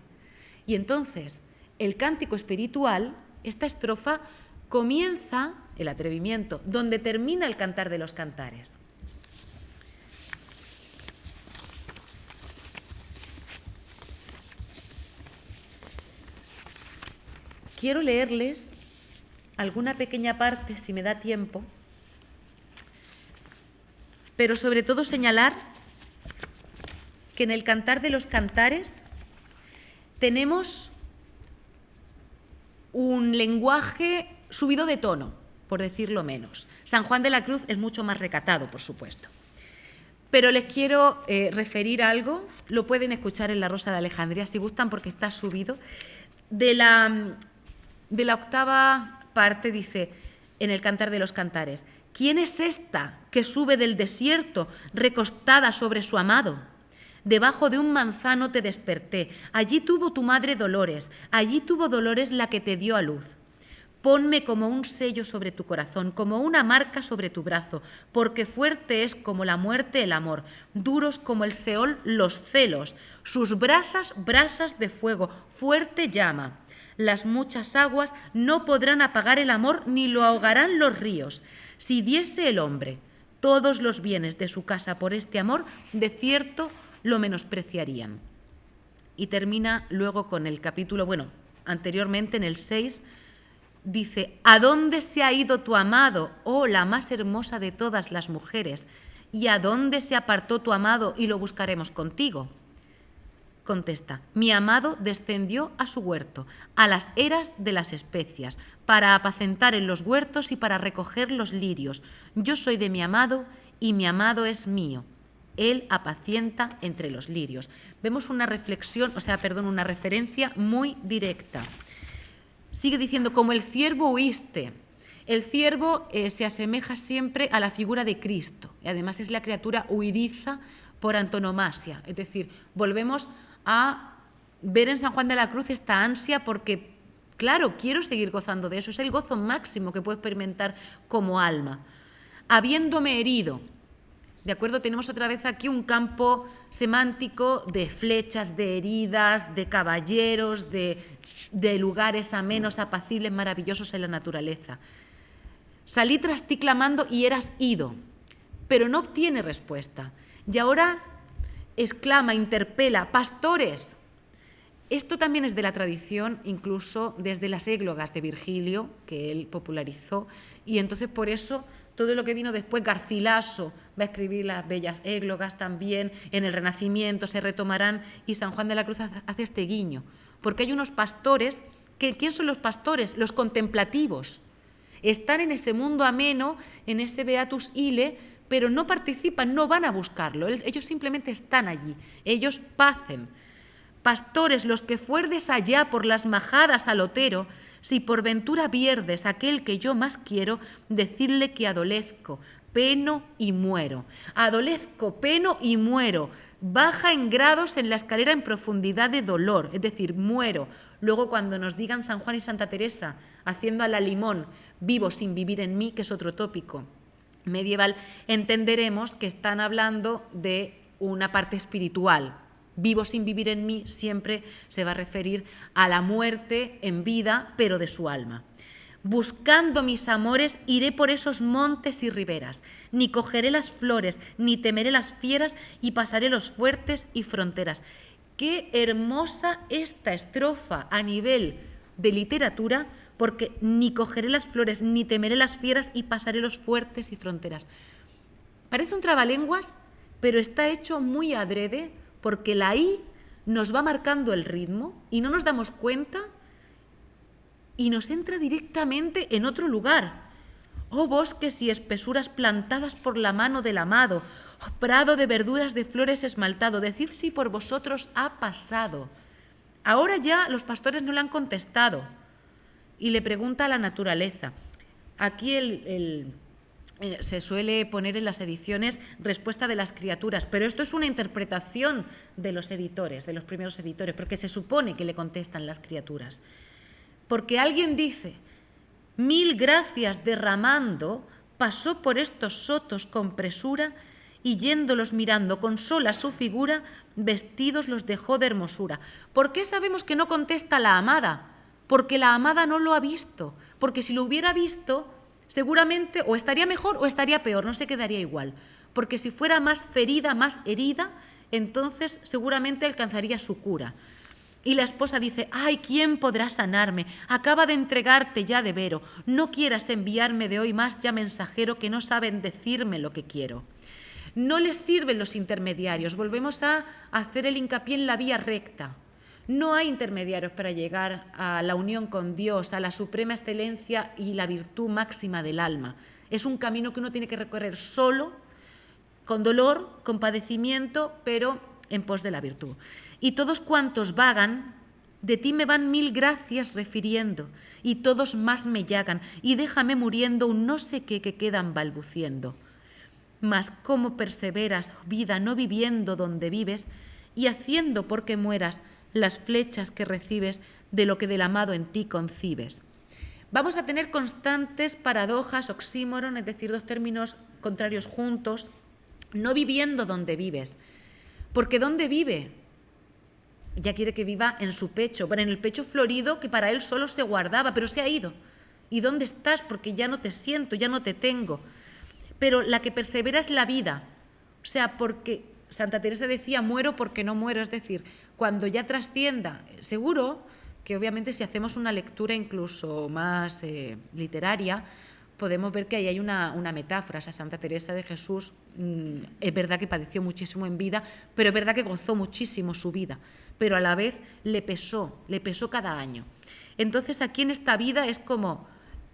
Y entonces, el cántico espiritual, esta estrofa, comienza el atrevimiento, donde termina el Cantar de los Cantares. Quiero leerles alguna pequeña parte, si me da tiempo, pero sobre todo señalar que en el Cantar de los Cantares tenemos un lenguaje subido de tono, por decirlo menos. San Juan de la Cruz es mucho más recatado, por supuesto. Pero les quiero referir algo, lo pueden escuchar en La Rosa de Alejandría, si gustan, porque está subido. De la octava parte dice, en el Cantar de los Cantares: ¿quién es esta que sube del desierto recostada sobre su amado? Debajo de un manzano te desperté, allí tuvo tu madre dolores, allí tuvo dolores la que te dio a luz. Ponme como un sello sobre tu corazón, como una marca sobre tu brazo, porque fuerte es como la muerte el amor, duros como el Seol los celos, sus brasas, brasas de fuego, fuerte llama. Las muchas aguas no podrán apagar el amor, ni lo ahogarán los ríos. Si diese el hombre todos los bienes de su casa por este amor, de cierto lo menospreciarían. Y termina luego con el capítulo, bueno, anteriormente en el 6, dice: ¿a dónde se ha ido tu amado, oh la más hermosa de todas las mujeres? ¿Y a dónde se apartó tu amado y lo buscaremos contigo? contesta: mi amado descendió a su huerto, a las eras de las especias, para apacentar en los huertos y para recoger los lirios. Yo soy de mi amado y mi amado es mío. Él apacienta entre los lirios. Vemos una reflexión, una referencia muy directa. Sigue diciendo: como el ciervo huiste. El ciervo se asemeja siempre a la figura de Cristo, y además es la criatura huidiza por antonomasia. Es decir, volvemos a ver en San Juan de la Cruz esta ansia porque, claro, quiero seguir gozando de eso. Es el gozo máximo que puedo experimentar como alma. Habiéndome herido. ¿De acuerdo? Tenemos otra vez aquí un campo semántico de flechas, de heridas, de caballeros, de lugares amenos, apacibles, maravillosos en la naturaleza. Salí tras ti clamando y eras ido, pero no obtiene respuesta. Y ahora exclama, interpela: pastores. Esto también es de la tradición, incluso desde las églogas de Virgilio, que él popularizó, y entonces por eso todo lo que vino después, Garcilaso va a escribir las bellas églogas también, en el Renacimiento se retomarán, y San Juan de la Cruz hace este guiño, porque hay unos pastores, ¿quién son los pastores? Los contemplativos. Están en ese mundo ameno, en ese Beatus Ille, pero no participan, no van a buscarlo, ellos simplemente están allí, ellos pacen. Pastores, los que fuerdes allá por las majadas al otero, si por ventura pierdes aquel que yo más quiero, decidle que adolezco, peno y muero. Adolezco, peno y muero. Baja en grados en la escalera en profundidad de dolor, es decir, muero. Luego cuando nos digan San Juan y Santa Teresa, haciendo a la limón, vivo sin vivir en mí, que es otro tópico medieval, entenderemos que están hablando de una parte espiritual. Vivo sin vivir en mí siempre se va a referir a la muerte en vida, pero de su alma. Buscando mis amores, iré por esos montes y riberas, ni cogeré las flores, ni temeré las fieras, y pasaré los fuertes y fronteras. Qué hermosa esta estrofa a nivel de literatura, porque ni cogeré las flores, ni temeré las fieras, y pasaré los fuertes y fronteras. Parece un trabalenguas, pero está hecho muy adrede, porque la I nos va marcando el ritmo y no nos damos cuenta y nos entra directamente en otro lugar. Oh bosques y espesuras plantadas por la mano del amado, oh prado de verduras de flores esmaltado, decid si por vosotros ha pasado. Ahora ya los pastores no le han contestado y le pregunta a la naturaleza. Aquí se suele poner en las ediciones respuesta de las criaturas, pero esto es una interpretación de los editores, de los primeros editores, porque se supone que le contestan las criaturas. Porque alguien dice: mil gracias derramando, pasó por estos sotos con presura, y yéndolos mirando con sola su figura, vestidos los dejó de hermosura. ¿Por qué sabemos que no contesta la amada? Porque la amada no lo ha visto, porque si lo hubiera visto, seguramente o estaría mejor o estaría peor, no se quedaría igual, porque si fuera más ferida, más herida, entonces seguramente alcanzaría su cura. Y la esposa dice: ay, ¿quién podrá sanarme? Acaba de entregarte ya de vero, no quieras enviarme de hoy más ya mensajero que no saben decirme lo que quiero. No les sirven los intermediarios, volvemos a hacer el hincapié en la vía recta. No hay intermediarios para llegar a la unión con Dios, a la suprema excelencia y la virtud máxima del alma. Es un camino que uno tiene que recorrer solo, con dolor, con padecimiento, pero en pos de la virtud. Y todos cuantos vagan, de ti me van mil gracias refiriendo, y todos más me llagan, y déjame muriendo un no sé qué que quedan balbuciendo. Mas cómo perseveras, vida, no viviendo donde vives, y haciendo porque mueras las flechas que recibes de lo que del amado en ti concibes. Vamos a tener constantes paradojas, oxímoron, es decir, dos términos contrarios juntos, no viviendo donde vives, porque ¿dónde vive? Ella quiere que viva en su pecho, en el pecho florido que para él solo se guardaba, pero se ha ido. ¿Y dónde estás? Porque ya no te siento, ya no te tengo. Pero la que persevera es la vida, o sea, porque Santa Teresa decía: muero porque no muero, es decir, cuando ya trascienda, seguro que obviamente si hacemos una lectura incluso más literaria, podemos ver que ahí hay una metáfora. O sea, Santa Teresa de Jesús es verdad que padeció muchísimo en vida, pero es verdad que gozó muchísimo su vida, pero a la vez le pesó cada año. Entonces aquí en esta vida es como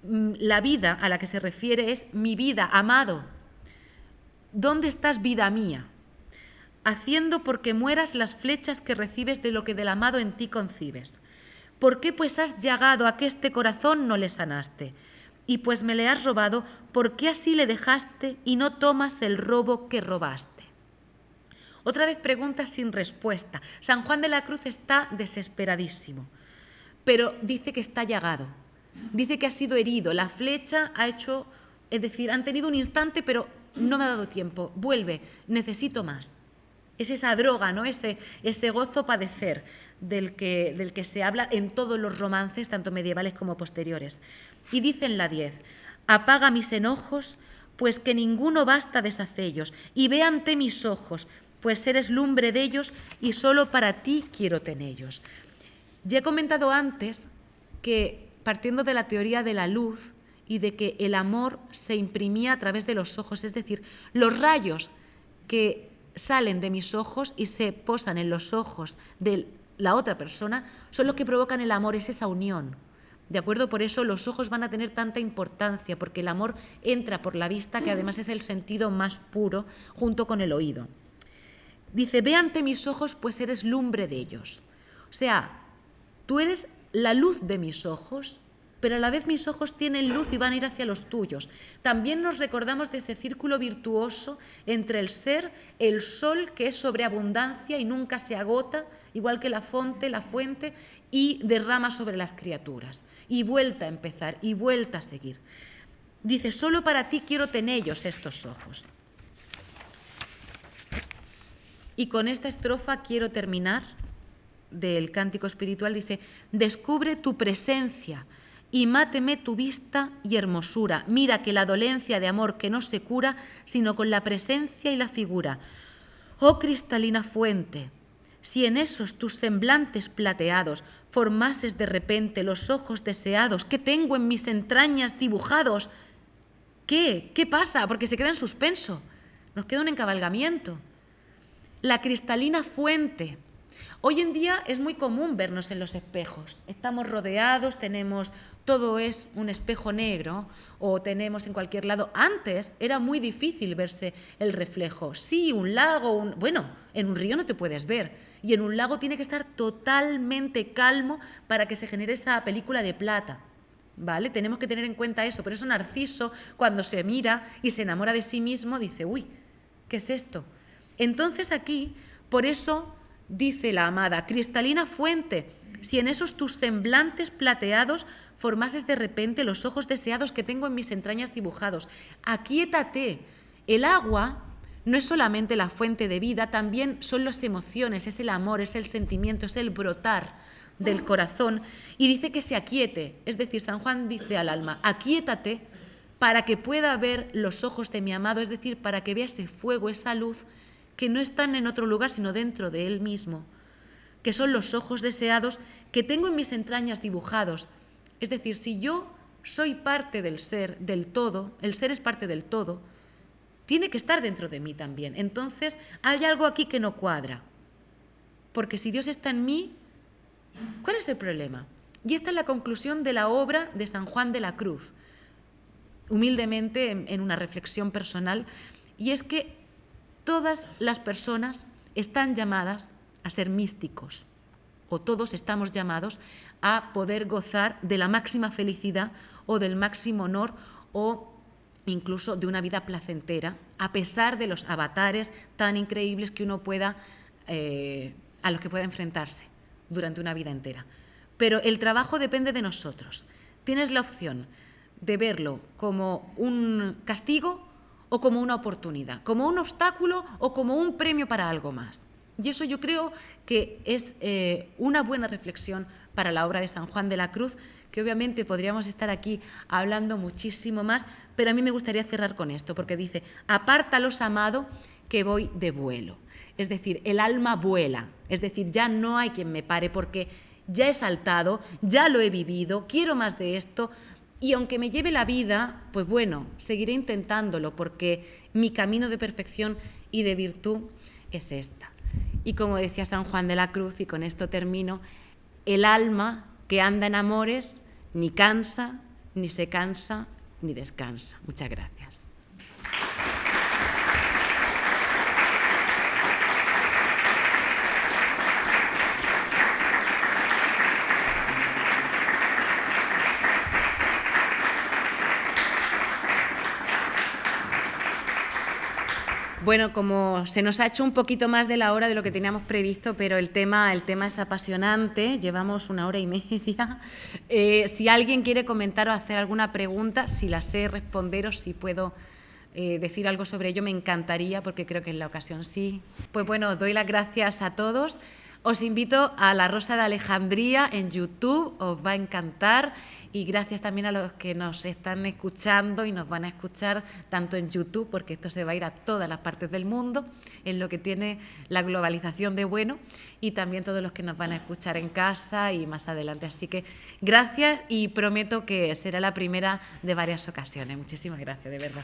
la vida a la que se refiere es mi vida, amado. ¿Dónde estás, vida mía? Haciendo porque mueras las flechas que recibes de lo que del amado en ti concibes. ¿Por qué pues has llagado a que este corazón no le sanaste? Y pues me le has robado, ¿por qué así le dejaste y no tomas el robo que robaste? Otra vez preguntas sin respuesta. San Juan de la Cruz está desesperadísimo, pero dice que está llagado, dice que ha sido herido, la flecha ha hecho, es decir, han tenido un instante, pero no me ha dado tiempo, vuelve, necesito más. Es esa droga, ¿no? Ese gozo padecer del que se habla en todos los romances, tanto medievales como posteriores. Y dice en la 10, apaga mis enojos, pues que ninguno basta deshacellos, y ve ante mis ojos, pues eres lumbre de ellos, y solo para ti quiero tenellos. Ya he comentado antes que, partiendo de la teoría de la luz y de que el amor se imprimía a través de los ojos, es decir, los rayos que salen de mis ojos y se posan en los ojos de la otra persona son los que provocan el amor, es esa unión. ¿De acuerdo? Por eso los ojos van a tener tanta importancia, porque el amor entra por la vista, que además es el sentido más puro, junto con el oído. Dice, ve ante mis ojos, pues eres lumbre de ellos. O sea, tú eres la luz de mis ojos, pero a la vez mis ojos tienen luz y van a ir hacia los tuyos. También nos recordamos de ese círculo virtuoso entre el ser, el sol, que es sobreabundancia y nunca se agota, igual que la fuente, y derrama sobre las criaturas. Y vuelta a empezar, y vuelta a seguir. Dice, solo para ti quiero tenellos estos ojos. Y con esta estrofa quiero terminar del cántico espiritual. Dice, descubre tu presencia y máteme tu vista y hermosura. Mira que la dolencia de amor que no se cura, sino con la presencia y la figura. Oh cristalina fuente, si en esos tus semblantes plateados formases de repente los ojos deseados que tengo en mis entrañas dibujados. ¿Qué? ¿Qué pasa? Porque se queda en suspenso. Nos queda un encabalgamiento. La cristalina fuente. Hoy en día es muy común vernos en los espejos. Estamos rodeados, todo es un espejo negro o tenemos en cualquier lado. Antes era muy difícil verse el reflejo. Sí, un lago, bueno, en un río no te puedes ver. Y en un lago tiene que estar totalmente calmo para que se genere esa película de plata. ¿Vale? Tenemos que tener en cuenta eso. Por eso Narciso, cuando se mira y se enamora de sí mismo, dice, uy, ¿qué es esto? Entonces aquí, por eso dice la amada, cristalina fuente, si en esos tus semblantes plateados formases de repente los ojos deseados que tengo en mis entrañas dibujados. Aquíétate. El agua no es solamente la fuente de vida, también son las emociones, es el amor, es el sentimiento, es el brotar del corazón. Y dice que se aquiete, es decir, San Juan dice al alma, aquíétate para que pueda ver los ojos de mi amado, es decir, para que vea ese fuego, esa luz, que no están en otro lugar, sino dentro de él mismo, que son los ojos deseados que tengo en mis entrañas dibujados. Es decir, si yo soy parte del ser, del todo, el ser es parte del todo, tiene que estar dentro de mí también. Entonces, hay algo aquí que no cuadra. Porque si Dios está en mí, ¿cuál es el problema? Y esta es la conclusión de la obra de San Juan de la Cruz, humildemente en una reflexión personal, y es que todas las personas están llamadas a ser místicos, o todos estamos llamados a poder gozar de la máxima felicidad o del máximo honor o incluso de una vida placentera, a pesar de los avatares tan increíbles que uno pueda, a los que pueda enfrentarse durante una vida entera. Pero el trabajo depende de nosotros. Tienes la opción de verlo como un castigo o como una oportunidad, como un obstáculo o como un premio para algo más. Y eso yo creo que es una buena reflexión para la obra de San Juan de la Cruz, que obviamente podríamos estar aquí hablando muchísimo más, pero a mí me gustaría cerrar con esto, porque dice, apártalos, amado, que voy de vuelo. Es decir, el alma vuela, es decir, ya no hay quien me pare porque ya he saltado, ya lo he vivido, quiero más de esto Y aunque me lleve la vida, pues bueno, seguiré intentándolo porque mi camino de perfección y de virtud es esta. Y como decía San Juan de la Cruz, y con esto termino, el alma que anda en amores ni cansa, ni se cansa, ni descansa. Muchas gracias. Bueno, como se nos ha hecho un poquito más de la hora de lo que teníamos previsto, pero el tema es apasionante, llevamos 1 hora y media. Si alguien quiere comentar o hacer alguna pregunta, si la sé responder o si puedo decir algo sobre ello, me encantaría, porque creo que en la ocasión sí. Pues bueno, os doy las gracias a todos. Os invito a La Rosa de Alejandría en YouTube, os va a encantar. Y gracias también a los que nos están escuchando y nos van a escuchar tanto en YouTube, porque esto se va a ir a todas las partes del mundo, en lo que tiene la globalización de bueno, y también todos los que nos van a escuchar en casa y más adelante. Así que gracias y prometo que será la primera de varias ocasiones. Muchísimas gracias, de verdad.